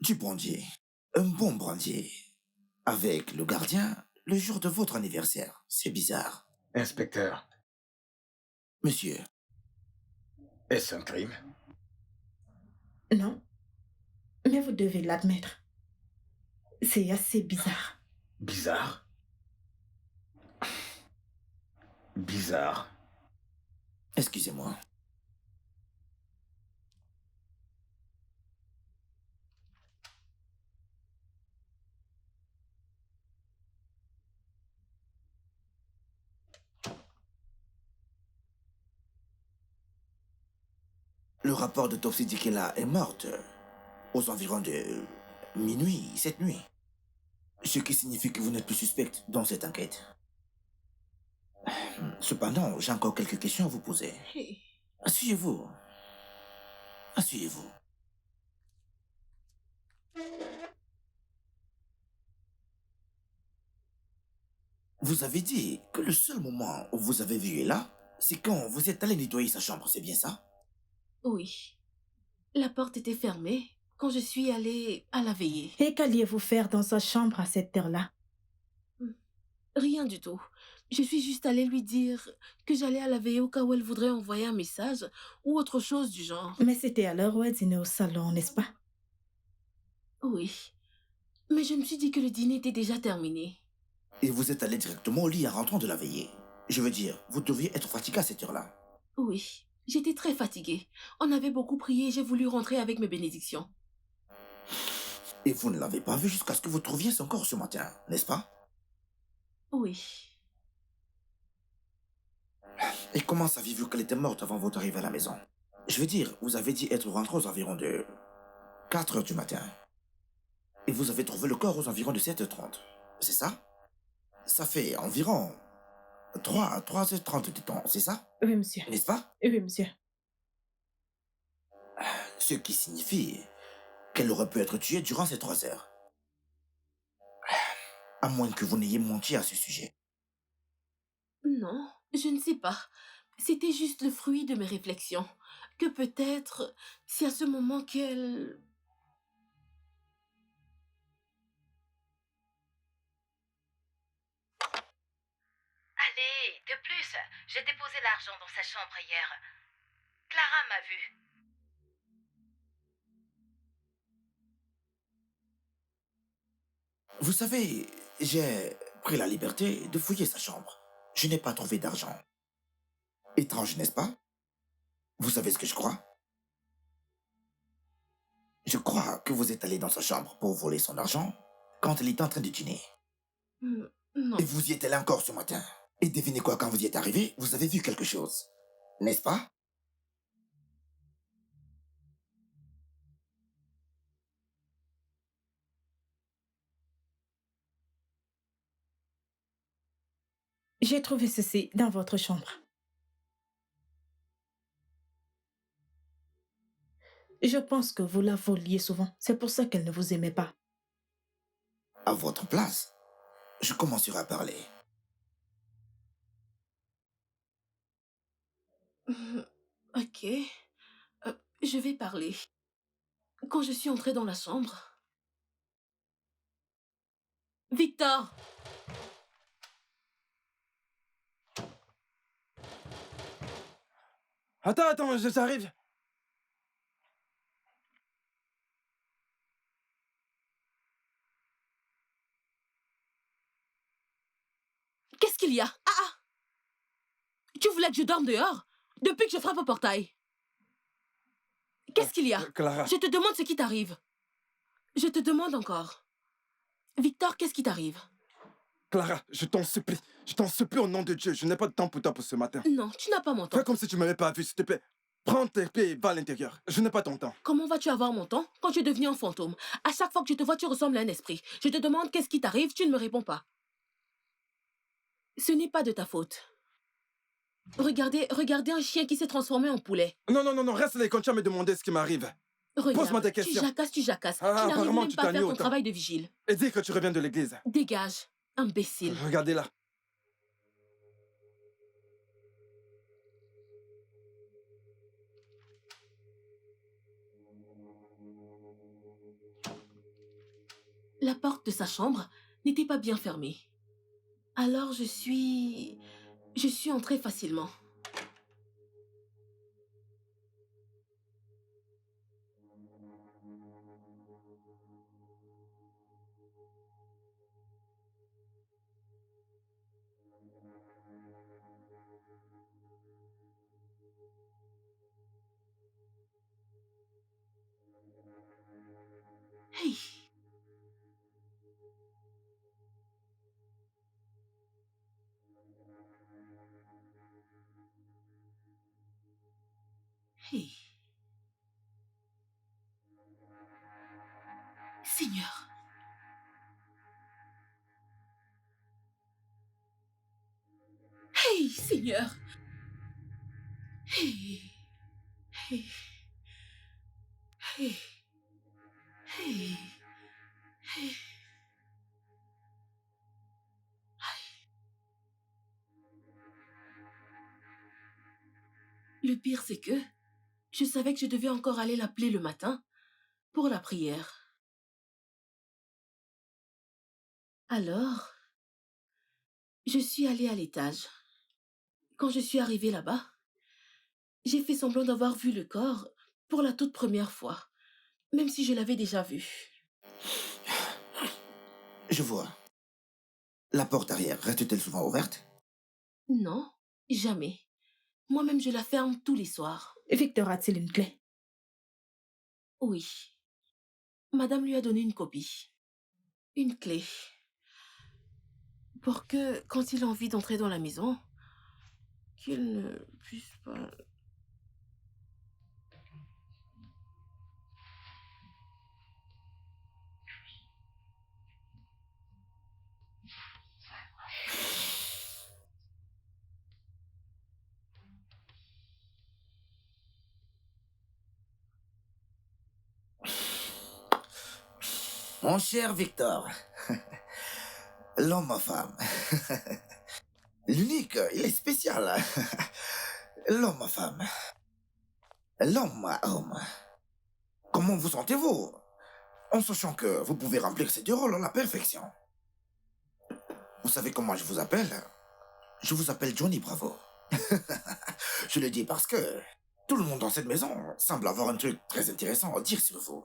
du brandy, un bon brandy, avec le gardien le jour de votre anniversaire. C'est bizarre. Inspecteur, Monsieur, est-ce un crime? Non, mais vous devez l'admettre. C'est assez bizarre. Bizarre? Bizarre. excusez-moi. Le rapport d'autopsie dit qu'elle est morte aux environs de minuit, cette nuit. Ce qui signifie que vous n'êtes plus suspecte dans cette enquête. Cependant, j'ai encore quelques questions à vous poser. Hey. Asseyez-vous. Asseyez-vous. Vous avez dit que le seul moment où vous avez vu Ella, c'est quand vous êtes allé nettoyer sa chambre, c'est bien ça? Oui. La porte était fermée quand je suis allée à la veillée. Et qu'alliez-vous faire dans sa chambre à cette heure-là? Rien du tout. Je suis juste allée lui dire que j'allais à la veillée au cas où elle voudrait envoyer un message ou autre chose du genre. Mais c'était à l'heure où elle dînait au salon, n'est-ce pas? Oui. Mais je me suis dit que le dîner était déjà terminé. Et vous êtes allé directement au lit en rentrant de la veillée. Je veux dire, vous deviez être fatigué à cette heure-là. Oui. J'étais très fatiguée. On avait beaucoup prié et j'ai voulu rentrer avec mes bénédictions. Et vous ne l'avez pas vu jusqu'à ce que vous trouviez son corps ce matin, n'est-ce pas? Oui. Et comment saviez-vous qu'elle était morte avant votre arrivée à la maison? Je veux dire, vous avez dit être rentré aux environs de 4 heures du matin. Et vous avez trouvé le corps aux environs de 7h30. C'est ça? Ça fait environ 3h30 de temps, c'est ça? Oui, monsieur. N'est-ce pas? Oui, monsieur. Ce qui signifie qu'elle aurait pu être tuée durant ces 3 heures. À moins que vous n'ayez menti à ce sujet. Non, je ne sais pas. C'était juste le fruit de mes réflexions. Que peut-être, c'est à ce moment qu'elle... Allez, de plus, j'ai déposé l'argent dans sa chambre hier. Clara m'a vu. Vous savez, j'ai pris la liberté de fouiller sa chambre. Je n'ai pas trouvé d'argent. Étrange, n'est-ce pas? Vous savez ce que je crois? Je crois que vous êtes allé dans sa chambre pour voler son argent quand elle était en train de dîner. Non. Et vous y êtes allé encore ce matin. Et devinez quoi, quand vous y êtes arrivé, vous avez vu quelque chose. N'est-ce pas? J'ai trouvé ceci dans votre chambre. Je pense que vous la voliez souvent. C'est pour ça qu'elle ne vous aimait pas. À votre place, je commencerai à parler. Ok. Je vais parler. Quand je suis entrée dans la chambre... Victor! Attends, j'arrive. Qu'est-ce qu'il y a? Ah! Tu voulais que je dorme dehors? Depuis que je frappe au portail. Qu'est-ce qu'il y a? Clara. Je te demande ce qui t'arrive. Je te demande encore. Victor, qu'est-ce qui t'arrive? Clara, je t'en supplie. Je t'en supplie au nom de Dieu. Je n'ai pas de temps pour toi pour ce matin. Non, tu n'as pas mon temps. Fais comme si tu ne m'avais pas vu, s'il te plaît. Prends tes pieds et va à l'intérieur. Je n'ai pas ton temps. Comment vas-tu avoir mon temps quand tu es devenu un fantôme? À chaque fois que je te vois, tu ressembles à un esprit. Je te demande qu'est-ce qui t'arrive, tu ne me réponds pas. Ce n'est pas de ta faute. Regardez un chien qui s'est transformé en poulet. Non, reste là et continue à me demander ce qui m'arrive. Pose-moi des Regarde, questions. tu jacasses. Ah, Tu n'arrives apparemment, même tu pas à t'as mis faire ton autant. travail de vigile. Et dis que tu reviens de l'église. Dégage, imbécile. Regardez-la. La porte de sa chambre n'était pas bien fermée. Alors je suis entrée facilement. Hey, hey. Seigneur. Hey, Seigneur. Hey, hey, hey, hey, hey. Le pire, c'est que je savais que je devais encore aller l'appeler le matin pour la prière. Alors, je suis allée à l'étage. Quand je suis arrivée là-bas, j'ai fait semblant d'avoir vu le corps pour la toute première fois, même si je l'avais déjà vu. Je vois. La porte arrière reste-t-elle souvent ouverte? Non, jamais. Moi-même, je la ferme tous les soirs. Victor a-t-il une clé? Oui. Madame lui a donné une copie. Une clé. Pour que, quand il a envie d'entrer dans la maison, qu'il ne puisse pas... Mon cher Victor, l'homme à femme. L'unique, il est spécial. L'homme à femme. L'homme à homme. Comment vous sentez-vous en sachant que vous pouvez remplir ces deux rôles à la perfection? Vous savez comment je vous appelle? Je vous appelle Johnny Bravo. Je le dis parce que tout le monde dans cette maison semble avoir un truc très intéressant à dire sur vous.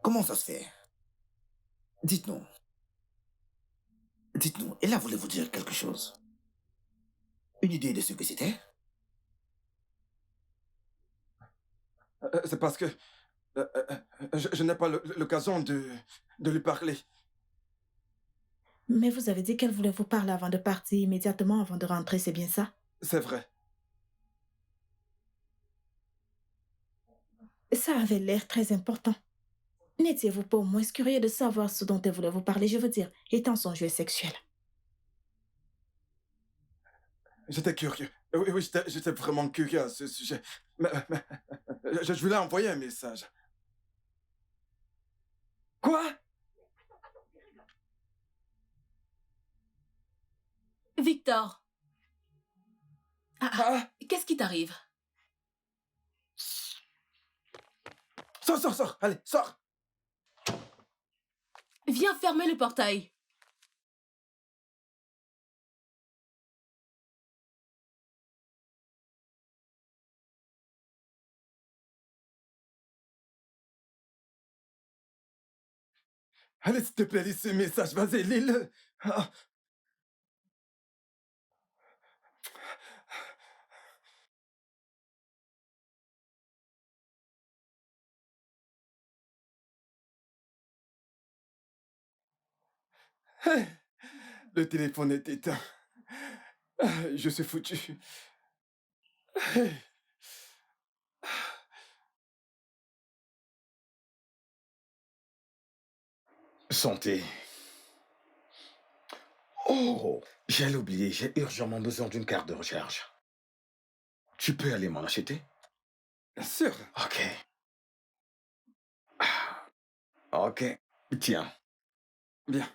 Comment ça se fait? Dites-nous. Dites-nous, et là voulez-vous dire quelque chose? Une idée de ce que c'était? C'est parce que je n'ai pas l'occasion de lui parler. Mais vous avez dit qu'elle voulait vous parler avant de partir, immédiatement avant de rentrer, c'est bien ça? C'est vrai. Ça avait l'air très important. N'étiez-vous pas au moins curieux de savoir ce dont elle voulait vous parler, je veux dire, étant son jeu sexuel? J'étais curieux. Oui, oui, j'étais vraiment curieux à ce sujet. Mais je lui ai envoyé un message. Quoi? Victor! Ah! Qu'est-ce qui t'arrive? Sors, sors, sors! Allez, sors! Viens fermer le portail. Allez, s'il te plaît, lis ce message. Vas-y, lis-le. Ah. Hey, le téléphone est éteint. Je suis foutu. Hey. Santé. Oh, j'allais oublier, j'ai urgemment besoin d'une carte de recharge. Tu peux aller m'en acheter? Bien sûr. Ok. Ok. Tiens. Bien,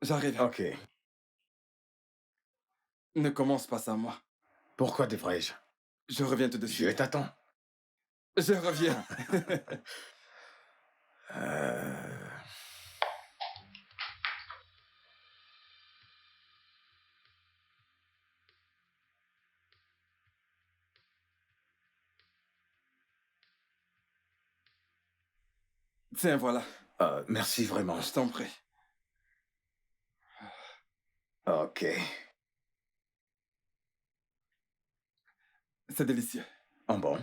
j'arrive. Ok. Ne commence pas sans moi. Pourquoi devrais-je? Je reviens tout de Je suite. t'attends. Je reviens. Tiens, voilà. Merci vraiment. Je t'en prie. Ok. C'est délicieux. En bon?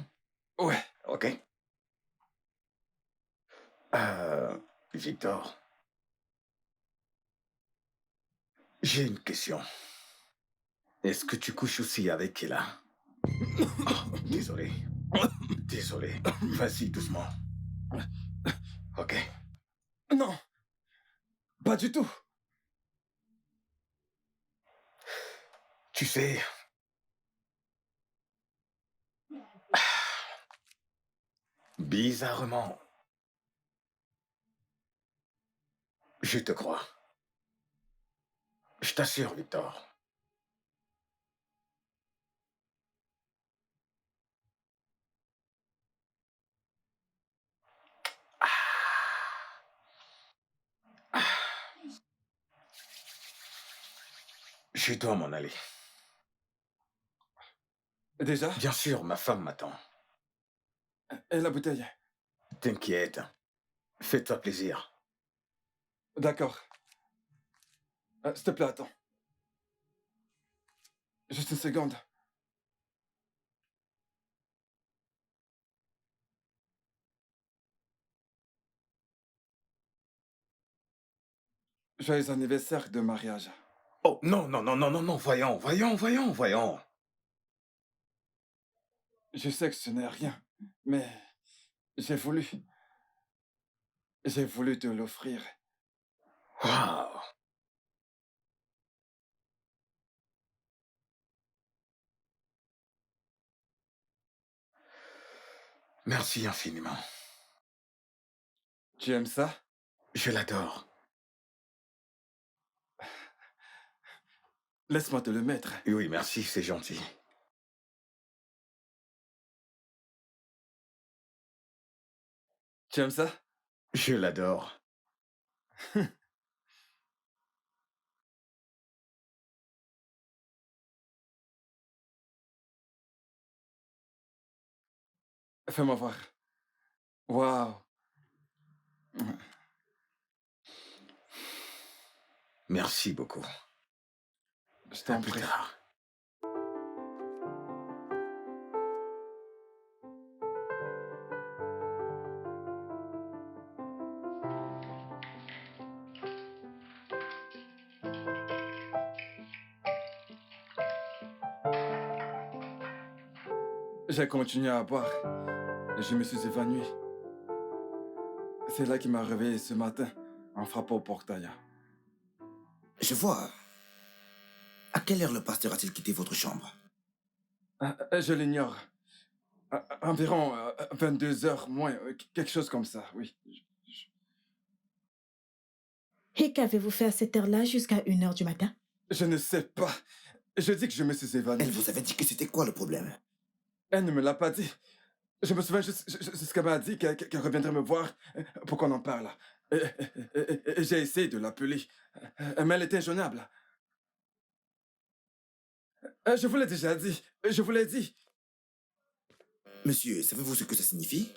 Ouais. Ok. Victor. J'ai une question. Est-ce que tu couches aussi avec Kela? Oh, désolé. Désolé. Vas-y, doucement. Ok. Non. Pas du tout. Tu sais... Bizarrement... Je te crois. Je t'assure, Victor. Je dois m'en aller. Déjà? Bien sûr, ma femme m'attend. Et la bouteille? T'inquiète. Fais-toi plaisir. D'accord. S'il te plaît, attends. Juste une seconde. Joyeux anniversaire de mariage. Oh, non, non, non, non, non, non, voyons. Je sais que ce n'est rien, mais j'ai voulu te l'offrir. Waouh. Merci infiniment. Tu aimes ça? Je l'adore. Laisse-moi te le mettre. Oui, merci, c'est gentil. Tu aimes ça? Je l'adore. Fais-moi voir. Waouh. Merci beaucoup. Je À t'en plus prie. tard. J'ai continué à boire. Et je me suis évanoui. C'est là qu'il m'a réveillé ce matin en frappant au portail. Je vois. À quelle heure le pasteur a-t-il quitté votre chambre? Je l'ignore. Environ 22 heures moins, quelque chose comme ça, oui. Et qu'avez-vous fait à cette heure-là jusqu'à 1 heure du matin? Je ne sais pas. Je dis que je me suis évanoui. Elle vous avait dit que c'était quoi le problème? Elle ne me l'a pas dit. Je me souviens juste ce qu'elle m'a dit, qu'elle reviendrait me voir pour qu'on en parle. Et j'ai essayé de l'appeler, mais elle était injoignable. Je vous l'ai déjà dit. Je vous l'ai dit. Monsieur, savez-vous ce que ça signifie?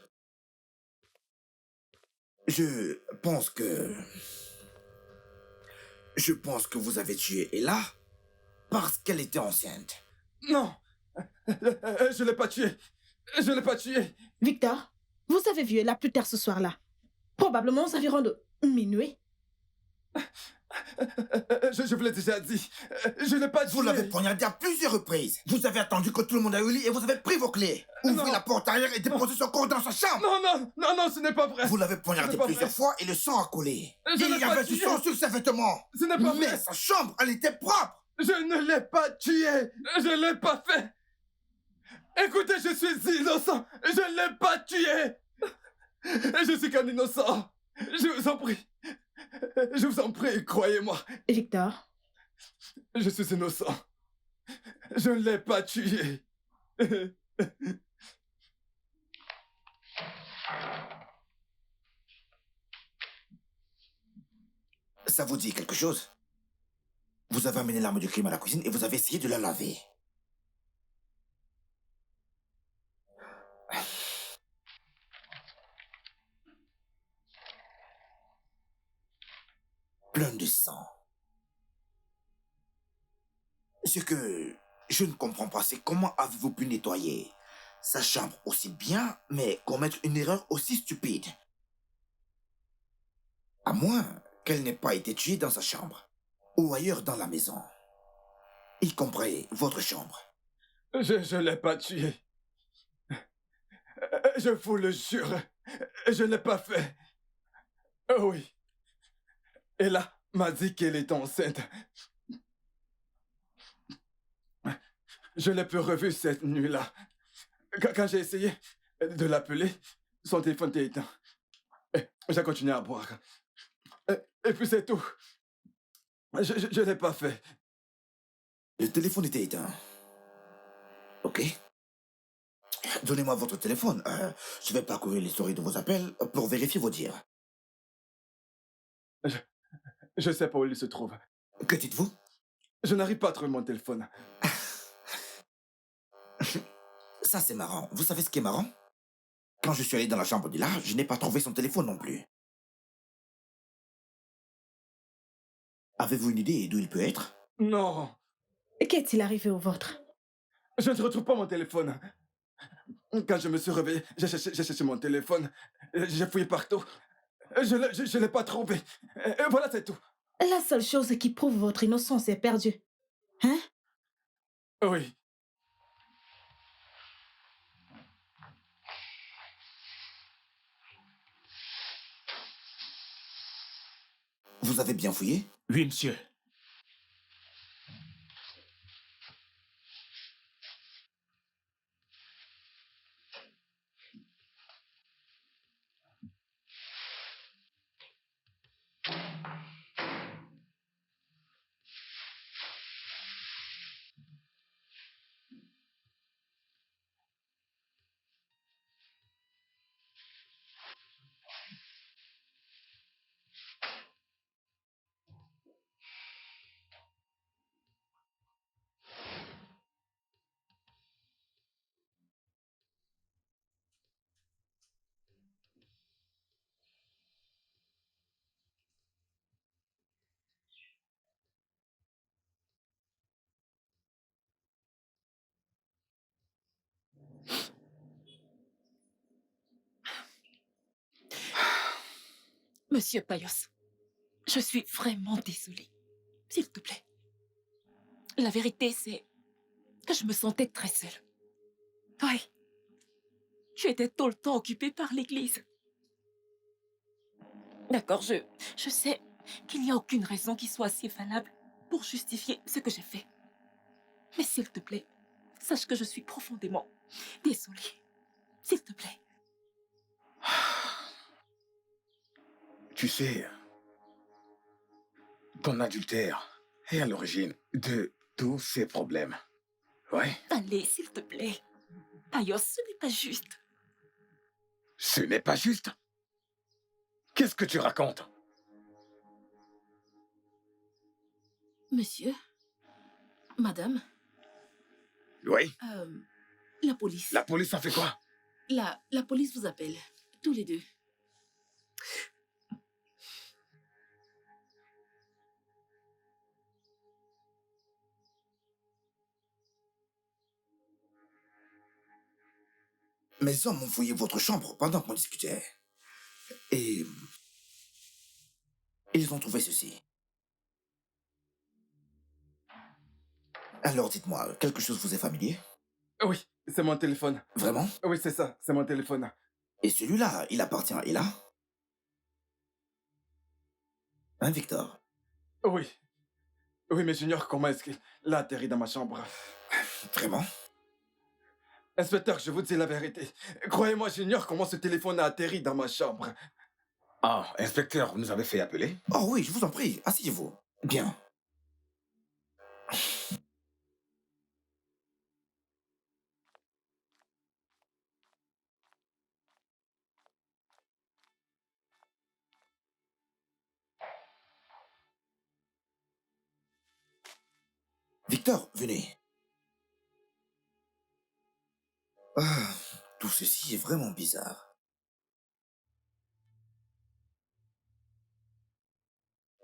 Je pense que vous avez tué Ella parce qu'elle était enceinte. Non. Je l'ai pas tuée. Je l'ai pas tuée. Victor, vous avez vu Ella plus tard ce soir-là. Probablement aux environs de minuit. Je vous l'ai déjà dit. Je l'ai pas tuée. Vous l'avez poignardé à plusieurs reprises. Vous avez attendu que tout le monde aille au lit et vous avez pris vos clés. Ouvrez la porte arrière et déposez son corps dans sa chambre. Non, ce n'est pas vrai. Vous l'avez poignardé plusieurs fois et le sang a coulé. Je Il l'ai y pas avait du tué. sang sur ses vêtements. Ce n'est pas Mais vrai. sa chambre, elle était propre. Je ne l'ai pas tué. Je l'ai pas fait. Écoutez, je suis innocent. Je ne l'ai pas tué. Je suis qu'un innocent. Je vous en prie. Je vous en prie, croyez-moi. Victor, Je suis innocent. Je ne l'ai pas tué. Ça vous dit quelque chose? Vous avez amené l'arme du crime à la cuisine et vous avez essayé de la laver. Plein de sang. Ce que je ne comprends pas, c'est comment avez-vous pu nettoyer sa chambre aussi bien, mais commettre une erreur aussi stupide? À moins qu'elle n'ait pas été tuée dans sa chambre, ou ailleurs dans la maison, y compris votre chambre. Je ne l'ai pas tué. Je vous le jure. Je ne l'ai pas fait. Oh oui. Ella m'a dit qu'elle était enceinte. Je l'ai peu revue cette nuit-là. Quand j'ai essayé de l'appeler, son téléphone était éteint. J'ai continué à boire. Et puis c'est tout. Je ne l'ai pas fait. Le téléphone était éteint. Ok. Donnez-moi votre téléphone. Je vais parcourir l'historique de vos appels pour vérifier vos dires. Je ne sais pas où il se trouve. Que dites-vous? Je n'arrive pas à trouver mon téléphone. Ça, c'est marrant. Vous savez ce qui est marrant? Quand je suis allé dans la chambre d'Ila, je n'ai pas trouvé son téléphone non plus. Avez-vous une idée d'où il peut être? Non. qu'est-il arrivé au vôtre? Je ne retrouve pas mon téléphone. Quand je me suis réveillé, j'ai cherché mon téléphone. J'ai fouillé partout. Je ne l'ai pas trouvé. Et voilà, c'est tout. La seule chose qui prouve votre innocence est perdue. Hein? Oui. Vous avez bien fouillé? Oui, monsieur. Monsieur Payos, je suis vraiment désolée. S'il te plaît. La vérité, c'est que je me sentais très seule. Oui. Tu étais tout le temps occupée par l'église. D'accord, je sais qu'il n'y a aucune raison qui soit assez valable pour justifier ce que j'ai fait. Mais s'il te plaît, sache que je suis profondément désolée. S'il te plaît. Tu sais, ton adultère est à l'origine de tous ces problèmes. Ouais, Allez, s'il te plaît. Payos, ce n'est pas juste. ce n'est pas juste. Qu'est-ce que tu racontes? Monsieur? Madame? Oui, La police. la police a fait quoi? La police vous appelle. Tous les deux. Mes hommes ont fouillé votre chambre pendant qu'on discutait. Et ils ont trouvé ceci. Alors dites-moi, quelque chose vous est familier? Oui, c'est mon téléphone. Vraiment? Oui, c'est ça, c'est mon téléphone. Et celui-là, il appartient à Ella? Hein, Victor? Oui. Oui, mais j'ignore comment est-ce qu'il a atterri dans ma chambre. Vraiment? Inspecteur, je vous dis la vérité. Croyez-moi, j'ignore comment ce téléphone a atterri dans ma chambre. Ah, inspecteur, vous nous avez fait appeler? Oh oui, je vous en prie, asseyez-vous. Bien. Victor, venez. Ah, tout ceci est vraiment bizarre.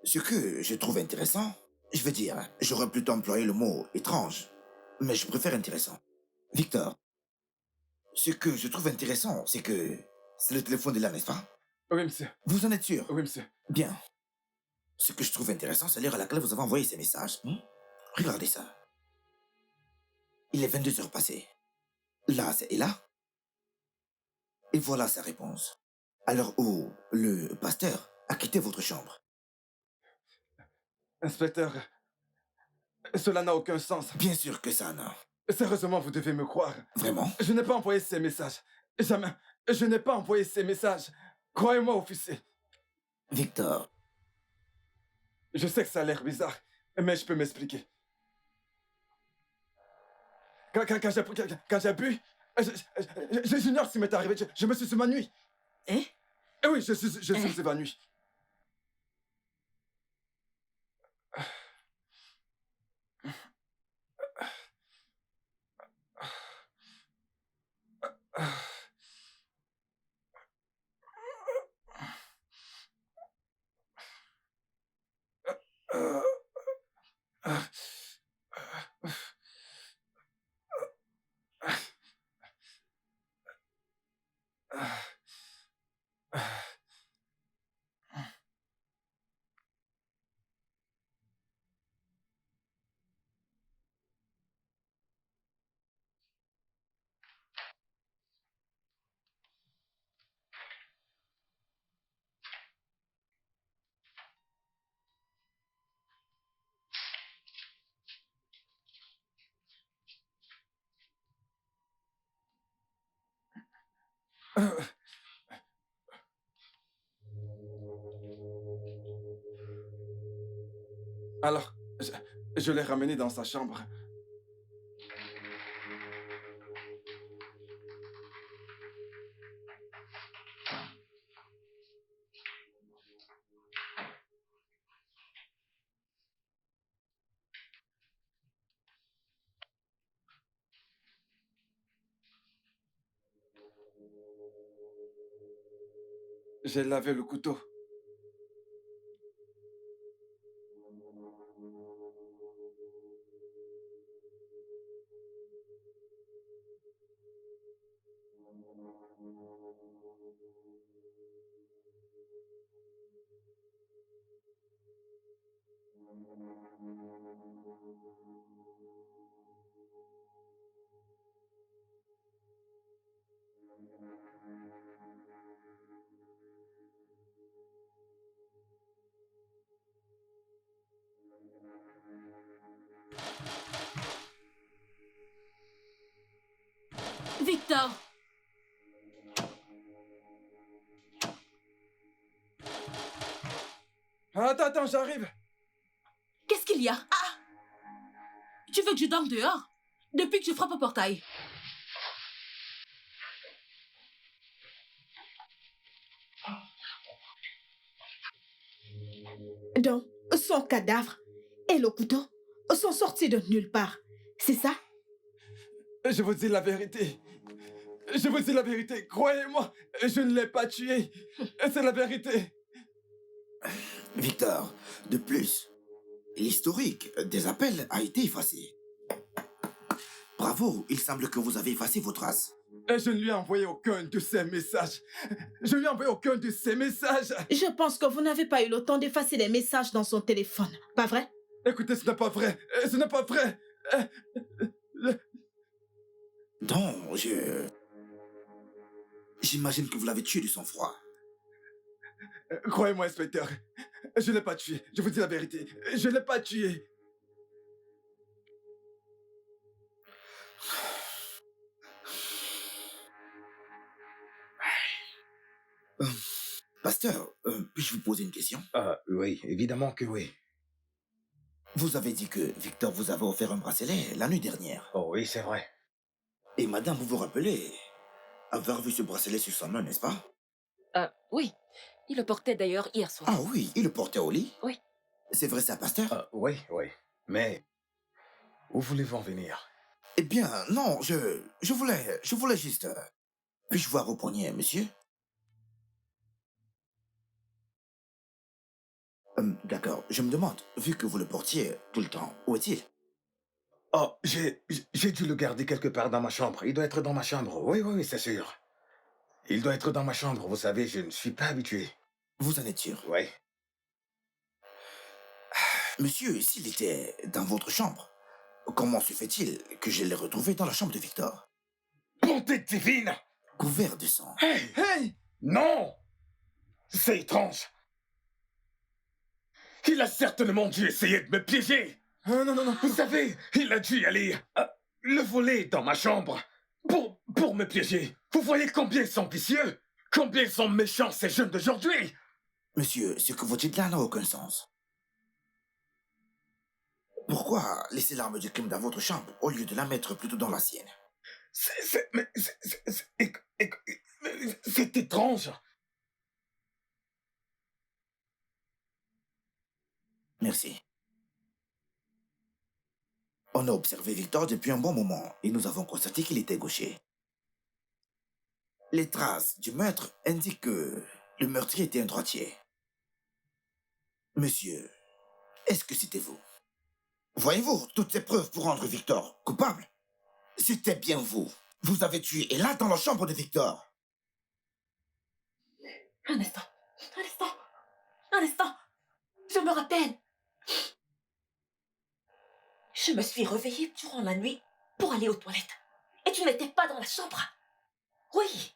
Ce que je trouve intéressant, je veux dire, j'aurais plutôt employé le mot étrange, mais je préfère intéressant. Victor, ce que je trouve intéressant, c'est que c'est le téléphone de là, n'est-ce pas? Oui, monsieur. Vous en êtes sûr? Oui, monsieur. Bien. Ce que je trouve intéressant, c'est l'heure à laquelle vous avez envoyé ces messages. Regardez ça. Il est 22 heures passées. Là, c'est là. Et voilà sa réponse. À l'heure où le pasteur a quitté votre chambre. Inspecteur, cela n'a aucun sens. Bien sûr que ça, non. Sérieusement, vous devez me croire. Vraiment? Je n'ai pas envoyé ces messages. Jamais. Je n'ai pas envoyé ces messages. Croyez-moi, officier. Victor. Je sais que ça a l'air bizarre, mais je peux m'expliquer. Quand j'ai bu, j'ignore ce qui m'est arrivé. Je me suis évanoui. Hein? Eh oui, je suis évanoui. Alors, je l'ai ramené dans sa chambre. J'ai lavé le couteau. Victor! Attends, j'arrive. Qu'est-ce qu'il y a? Ah! Tu veux que je dorme dehors? Depuis que je frappe au portail. Donc, son cadavre et le couteau sont sortis de nulle part. C'est ça? Je vous dis la vérité. Je vous dis la vérité. Croyez-moi, je ne l'ai pas tué. C'est la vérité. Victor, de plus, l'historique des appels a été effacé. Bravo, il semble que vous avez effacé vos traces. Je ne lui ai envoyé aucun de ces messages. Je ne lui ai envoyé aucun de ces messages. Je pense que vous n'avez pas eu le temps d'effacer les messages dans son téléphone. Pas vrai? Écoutez, ce n'est pas vrai. Ce n'est pas vrai. Non, j'imagine que vous l'avez tué de sang-froid. Croyez-moi, inspecteur. Je ne l'ai pas tué. Je vous dis la vérité. Je ne l'ai pas tué. Pasteur, puis-je vous poser une question? Oui, évidemment que oui. Vous avez dit que Victor vous avait offert un bracelet la nuit dernière. Oh oui, c'est vrai. Et madame, vous vous rappelez avoir vu ce bracelet sur son main, n'est-ce pas? Oui. Il le portait d'ailleurs hier soir. Ah oui, il le portait au lit? Oui. C'est vrai ça, pasteur? Oui, oui. Mais où voulez-vous en venir? Eh bien, non, je voulais juste... puis-je voir vos poignets, monsieur? D'accord, je me demande, vu que vous le portiez tout le temps, où est-il? Oh, j'ai dû le garder quelque part dans ma chambre. Il doit être dans ma chambre. Oui, oui, oui, c'est sûr. Il doit être dans ma chambre. Vous savez, je ne suis pas habitué. Vous en êtes sûr? Oui. Monsieur, s'il était dans votre chambre, comment se fait-il que je l'ai retrouvé dans la chambre de Victor? Bonté divine! Couvert de sang. Hey! Hey! Non! C'est étrange. Il a certainement dû essayer de me piéger. Non, non, non. Vous savez, il a dû aller le voler dans ma chambre pour me piéger. Vous voyez combien ils sont vicieux? Combien ils sont méchants, ces jeunes d'aujourd'hui? Monsieur, ce que vous dites là n'a aucun sens. Pourquoi laisser l'arme du crime dans votre chambre au lieu de la mettre plutôt dans la sienne? C'est étrange. Merci. On a observé Victor depuis un bon moment et nous avons constaté qu'il était gaucher. Les traces du meurtre indiquent que le meurtrier était un droitier. Monsieur, est-ce que c'était vous? Voyez-vous toutes ces preuves pour rendre Victor coupable? C'était bien vous. Vous avez tué et là dans la chambre de Victor. Un instant. Un instant. Un instant. Je me rappelle. Je me suis réveillée durant la nuit pour aller aux toilettes. Et tu n'étais pas dans la chambre. Oui.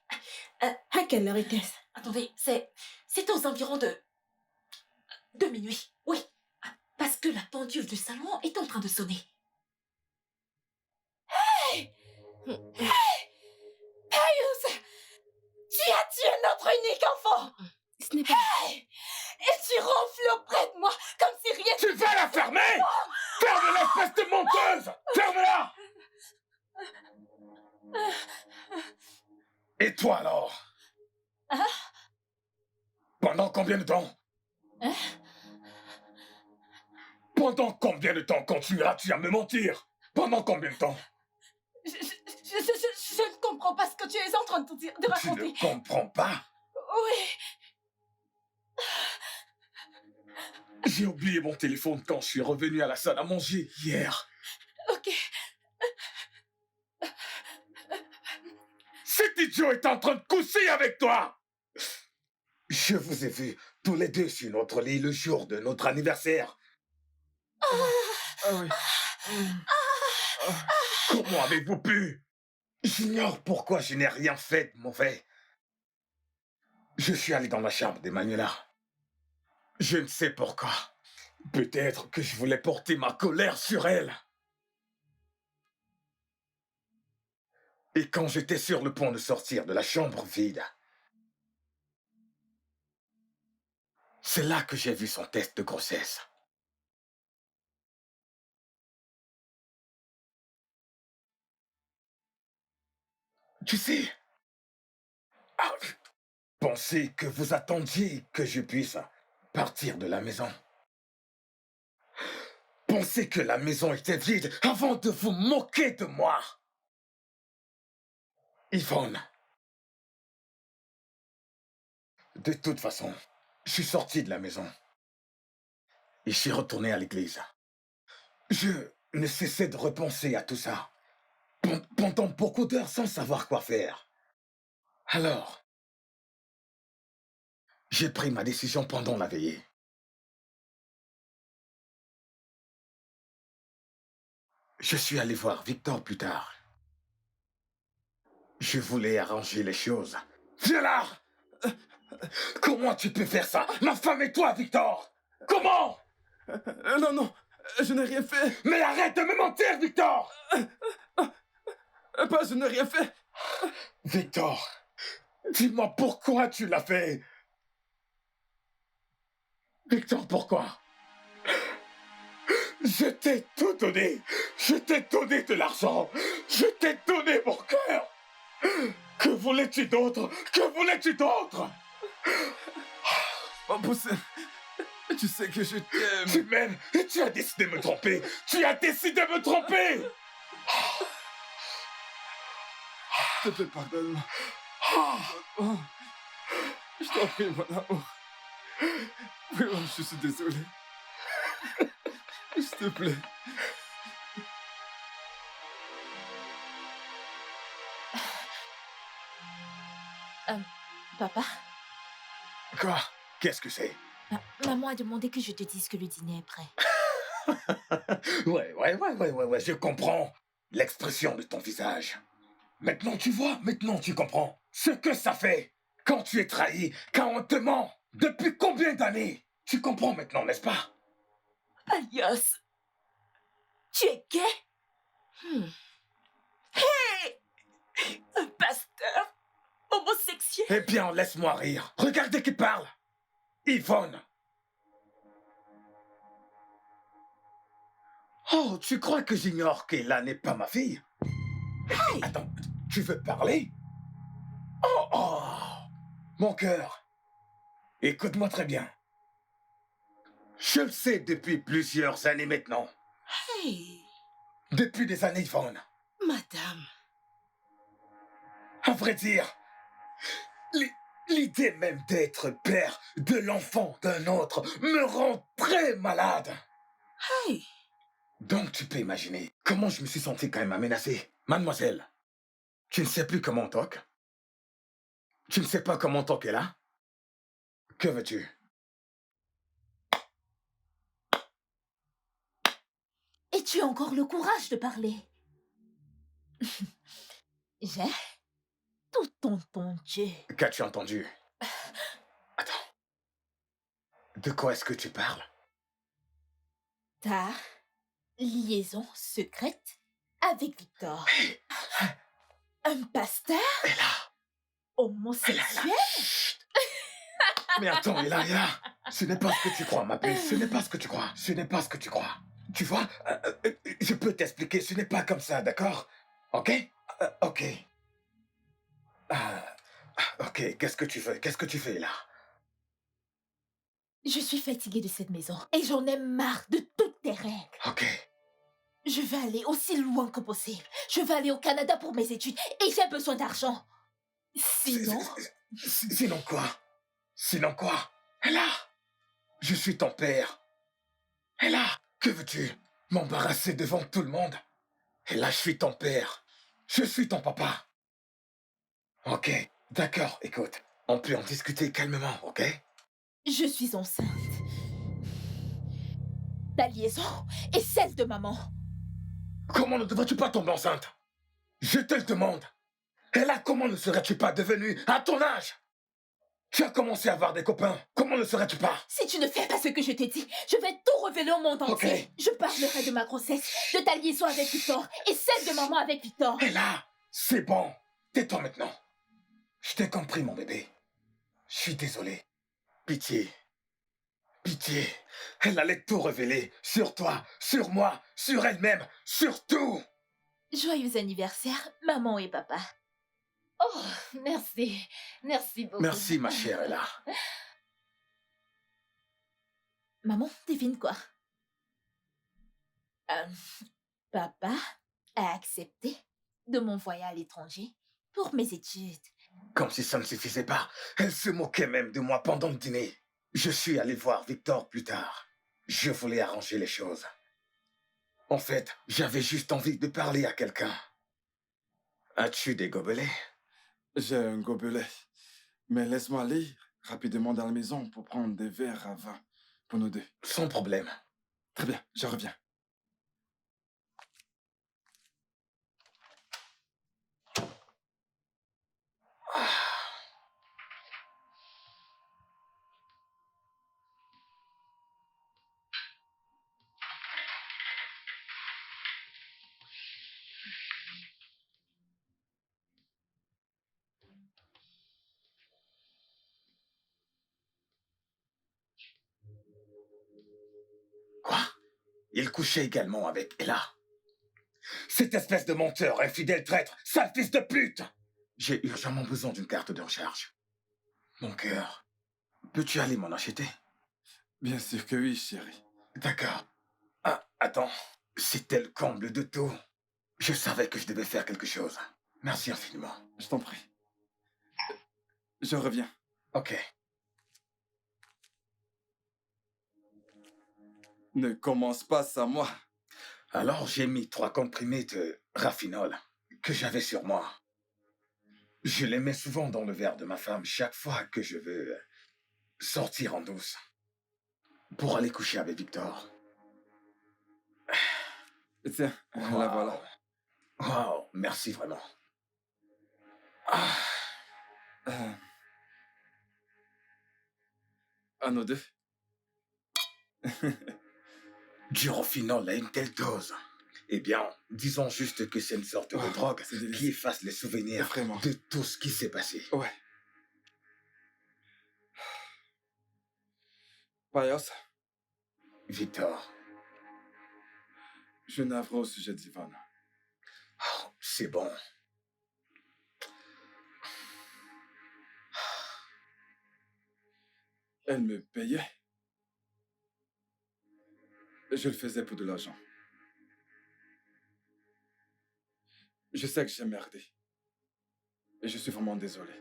À quelle heure était-ce? Attendez, c'était aux environs de minuit. Oui. Parce que la pendule du salon est en train de sonner. Hey! Hey! Payus! Tu as tué notre unique enfant! Ce n'est pas... Hey! Et tu ronfles auprès de moi comme si rien... Tu vas la fermer! Ferme-la, espèce de menteuse! Ferme-la! Et toi alors? Hein? Pendant combien de temps? Hein? Pendant combien de temps continueras-tu à me mentir? Pendant combien de temps? Je ne comprends pas ce que tu es en train de Tu raconter. ne comprends pas? Oui. J'ai oublié mon téléphone quand je suis revenu à la salle à manger hier. Ok. Cet idiot est en train de coucher avec toi! Je vous ai vus tous les deux sur notre lit le jour de notre anniversaire. Ah oui. Comment avez-vous pu? J'ignore pourquoi je n'ai rien fait de mauvais. Je suis allé dans la chambre d'Emmanuela. Je ne sais pourquoi. Peut-être que je voulais porter ma colère sur elle. Et quand j'étais sur le point de sortir de la chambre vide, c'est là que j'ai vu son test de grossesse. Tu sais, pensez que vous attendiez que je puisse partir de la maison. Pensez que la maison était vide avant de vous moquer de moi. Yvonne. De toute façon, je suis sorti de la maison. Et je suis retourné à l'église. Je ne cessais de repenser à tout ça. Pendant beaucoup d'heures sans savoir quoi faire. Alors, j'ai pris ma décision pendant la veillée. Je suis allé voir Victor plus tard. Je voulais arranger les choses. Viens là! Comment tu peux faire ça? Ma femme et toi, Victor! Comment? Non, non, je n'ai rien fait. Mais arrête de me mentir, Victor! Pas, je n'ai rien fait. Victor, Dis-moi pourquoi tu l'as fait. Victor, pourquoi? Je t'ai tout donné. Je t'ai donné de l'argent. Je t'ai donné mon cœur. Que voulais-tu d'autre? Que voulais-tu d'autre? Oh, Poussin, tu sais que je t'aime. Tu m'aimes et tu as décidé de me tromper. Tu as décidé de me tromper. S'il te plaît, pardonne-moi. Oh, je t'en prie, mon amour. Vraiment, je suis désolé. S'il te plaît. Papa, Quoi? Qu'est-ce que c'est? maman a demandé que je te dise que le dîner est prêt. Ouais, je comprends l'expression de ton visage. Maintenant tu vois, maintenant tu comprends ce que ça fait quand tu es trahi, quand on te ment. Depuis combien d'années? Tu comprends maintenant, n'est-ce pas? Alias, tu es gay? Hey! Un pasteur homosexuel? Eh bien, laisse-moi rire. Regardez qui parle. Yvonne. Oh, tu crois que j'ignore qu'Ella n'est pas ma fille? Hey! Attends, tu veux parler? Oh, mon cœur. Écoute-moi très bien. Je le sais depuis plusieurs années maintenant. Hey, Depuis des années, Yvonne. madame. À vrai dire, l'idée même d'être père de l'enfant d'un autre me rend très malade. Hey, Donc tu peux imaginer comment je me suis senti quand même menacé. Mademoiselle, tu ne sais plus comment on toque? Tu ne sais pas comment on toque là? Que veux-tu? Et tu as encore le courage de parler. J'ai tout entendu. Qu'as-tu entendu? Attends. De quoi est-ce que tu parles? Ta liaison secrète avec Victor. Un pasteur Ella! homosexuel? Chut! Mais attends, Ella, ce n'est pas ce que tu crois, ma puce. Ce n'est pas ce que tu crois. Ce n'est pas ce que tu crois. Tu vois, je peux t'expliquer, ce n'est pas comme ça, d'accord? Ok? Ok. Ok, qu'est-ce que tu veux? Qu'est-ce que tu fais là? Je suis fatiguée de cette maison et j'en ai marre de toutes tes règles. Ok. Je veux aller aussi loin que possible. Je veux aller au Canada pour mes études et j'ai besoin d'argent. Sinon, Sinon quoi? Sinon quoi? Ella! Je suis ton père. Ella! Que veux-tu? M'embarrasser devant tout le monde? Ella, je suis ton père. Je suis ton papa. Ok, d'accord, écoute. On peut en discuter calmement, ok? je suis enceinte. Ta liaison est celle de maman. Comment ne devrais-tu pas tomber enceinte? Je te le demande. Ella, comment ne serais-tu pas devenue à ton âge? Tu as commencé à avoir des copains. Comment ne serais-tu pas? Si tu ne fais pas ce que je t'ai dit, je vais tout révéler au monde entier. Ok. Je parlerai de ma grossesse, de ta liaison avec Victor et celle de maman avec Victor. Ella, c'est bon. Tais-toi maintenant. Je t'ai compris, mon bébé. Je suis désolé. Pitié. Pitié. Elle allait tout révéler. Sur toi, sur moi, sur elle-même, sur tout. Joyeux anniversaire, maman et papa. Oh, merci. Merci beaucoup. Merci, ma chère Ella. Maman, devine quoi? Papa a accepté de m'envoyer à l'étranger pour mes études. Comme si ça ne suffisait pas. Elle se moquait même de moi pendant le dîner. Je suis allé voir Victor plus tard. Je voulais arranger les choses. En fait, j'avais juste envie de parler à quelqu'un. As-tu des gobelets? J'ai un gobelet. Mais laisse-moi aller rapidement dans la maison pour prendre des verres à vin pour nous deux. Sans problème. Très bien, je reviens. Il couchait également avec Ella. Cette espèce de menteur, infidèle traître, sale fils de pute! J'ai urgemment besoin d'une carte de recharge. Mon cœur, peux-tu aller m'en acheter? Bien sûr que oui, chérie. D'accord. Ah, attends. C'était le comble de tout. Je savais que je devais faire quelque chose. Merci infiniment. Je t'en prie. Je reviens. Ok. Ne commence pas sans moi. Alors j'ai mis 3 comprimés de raffinol que j'avais sur moi. Je les mets souvent dans le verre de ma femme chaque fois que je veux sortir en douce. Pour aller coucher avec Victor. Tiens, la voilà. Wow, merci vraiment. Ah, À nous deux. du raffinol à une telle dose. Eh bien, disons juste que c'est une sorte de drogue qui efface les souvenirs Vraiment. de tout ce qui s'est passé. Ouais. Payos, Victor, je navré au sujet d'Yvonne. oh, c'est bon. Elle me payait. Je le faisais pour de l'argent. Je sais que j'ai merdé. Et je suis vraiment désolé.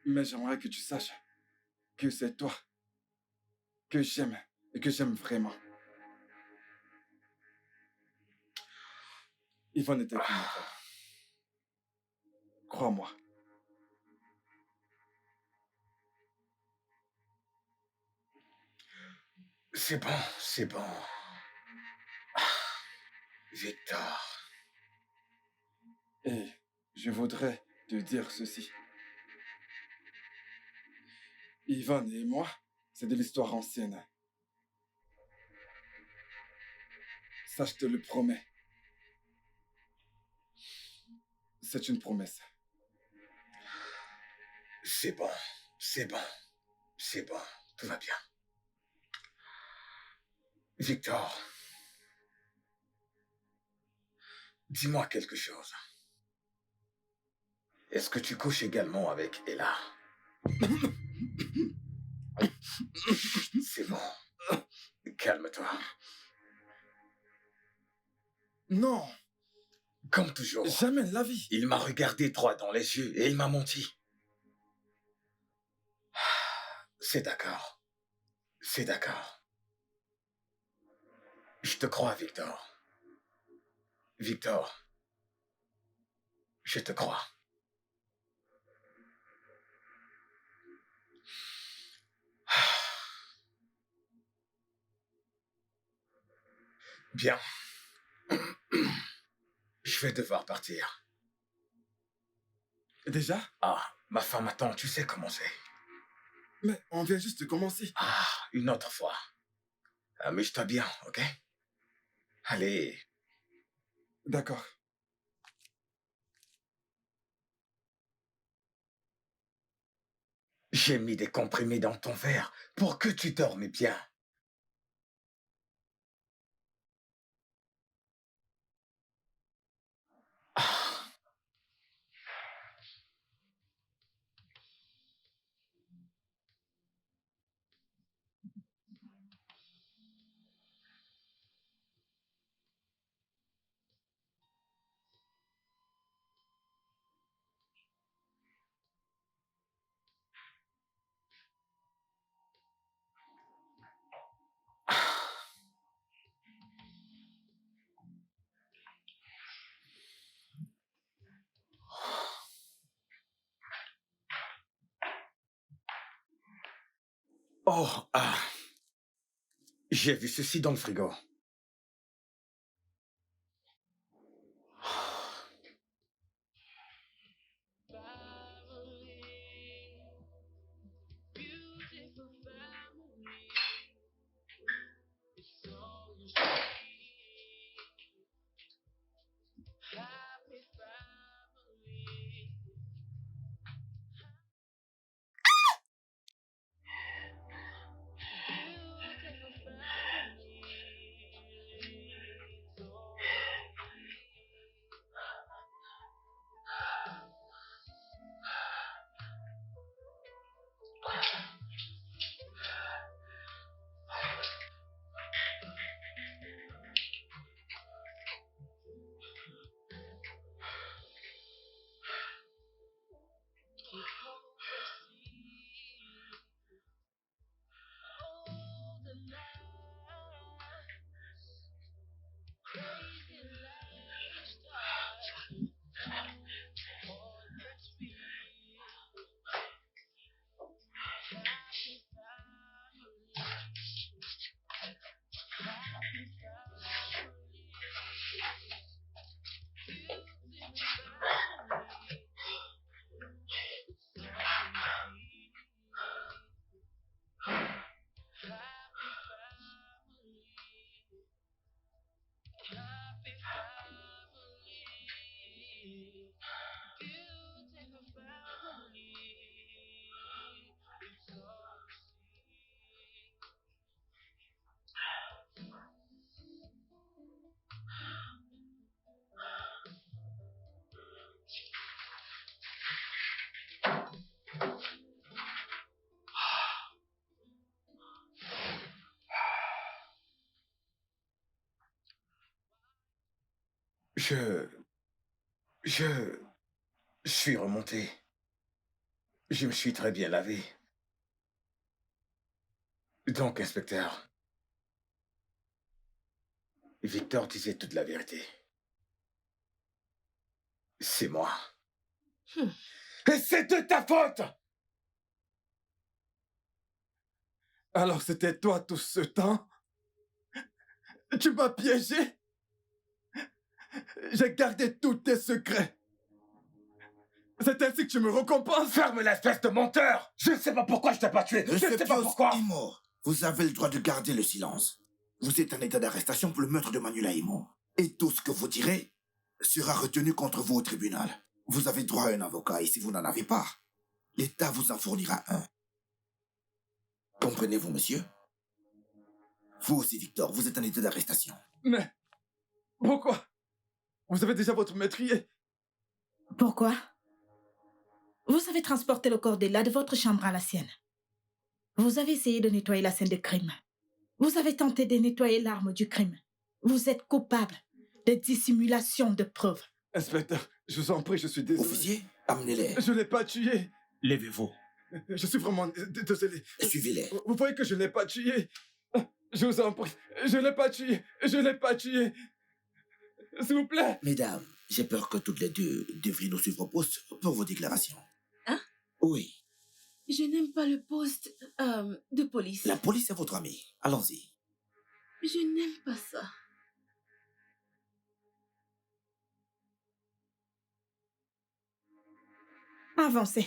Mais j'aimerais que tu saches que c'est toi que j'aime et que j'aime vraiment. Yvonne était qu'une affaire. Crois-moi. C'est bon, c'est bon. Ah, Victor. Et je voudrais te dire ceci. Yvonne et moi, c'est de l'histoire ancienne. Ça, je te le promets. C'est une promesse. C'est bon, c'est bon, c'est bon, tout va bien. Victor, dis-moi quelque chose. Est-ce que tu couches également avec Ella? C'est bon. Calme-toi. Non, Comme toujours. jamais de la vie. Il m'a regardé droit dans les yeux et il m'a menti. C'est d'accord. C'est d'accord. Je te crois, Victor. Victor, je te crois. Bien. Je vais devoir partir. Déjà? Ah, ma femme attend, tu sais comment c'est. Mais on vient juste de commencer. Ah, une autre fois. Amuse-toi bien, ok? Allez. D'accord. J'ai mis des comprimés dans ton verre pour que tu dormes bien. Ah. Oh, ah. J'ai vu ceci dans le frigo. Je suis remonté. Je me suis très bien lavé. Donc, inspecteur, Victor disait toute la vérité. C'est moi. Et c'est de ta faute! Alors c'était toi tout ce temps? Tu m'as piégé? J'ai gardé tous tes secrets. C'est ainsi que tu me récompenses? Ferme l'espèce de menteur! Je ne sais pas pourquoi je t'ai pas tué. Je ne sais pas pourquoi. Imo, vous avez le droit de garder le silence. Vous êtes en état d'arrestation pour le meurtre de Manuela Imo. Et tout ce que vous direz sera retenu contre vous au tribunal. Vous avez droit à un avocat et si vous n'en avez pas, l'État vous en fournira un. Comprenez-vous, monsieur? Vous aussi, Victor, vous êtes en état d'arrestation. Mais pourquoi? Vous avez déjà votre métrier. Pourquoi? Vous avez transporté le corps d'Ella de votre chambre à la sienne. Vous avez essayé de nettoyer la scène de crime. Vous avez tenté de nettoyer l'arme du crime. Vous êtes coupable de dissimulation de preuves. Inspecteur, je vous en prie, je suis désolé. Officier, amenez-les. Je ne l'ai pas tué. Levez-vous. Je suis vraiment désolé. Suivez-les. Vous voyez que je ne l'ai pas tué. Je vous en prie. Je ne l'ai pas tué. Je ne l'ai pas tué. S'il vous plaît. Mesdames, j'ai peur que toutes les deux devriez nous suivre au poste pour vos déclarations. Hein? Oui. Je n'aime pas le poste de police. La police est votre amie. Allons-y. Je n'aime pas ça. Avancez.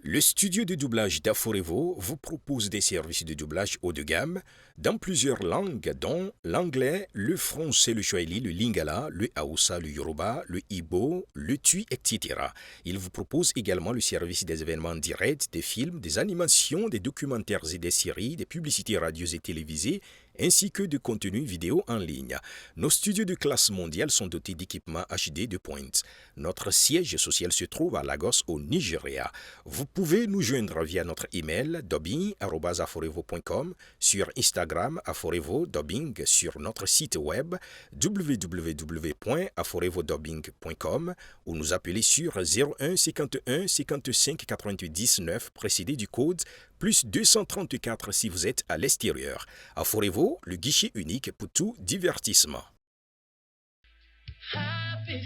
Le studio de doublage d'Aforevo vous propose des services de doublage haut de gamme dans plusieurs langues dont l'anglais, le français, le swahili, le lingala, le hausa, le yoruba, le igbo, le tui, etc. Il vous propose également le service des événements directs, des films, des animations, des documentaires et des séries, des publicités radio et télévisées, ainsi que de contenus vidéo en ligne. Nos studios de classe mondiale sont dotés d'équipements HD de pointe. Notre siège social se trouve à Lagos, au Nigeria. Vous pouvez nous joindre via notre email dubbing@aforevo.com, sur Instagram Aforevo Dubbing, sur notre site web www.aforevodubbing.com ou nous appeler sur 01 51 55 88 19 précédé du code plus 234 si vous êtes à l'extérieur. Aforevo, le guichet unique pour tout divertissement. Happy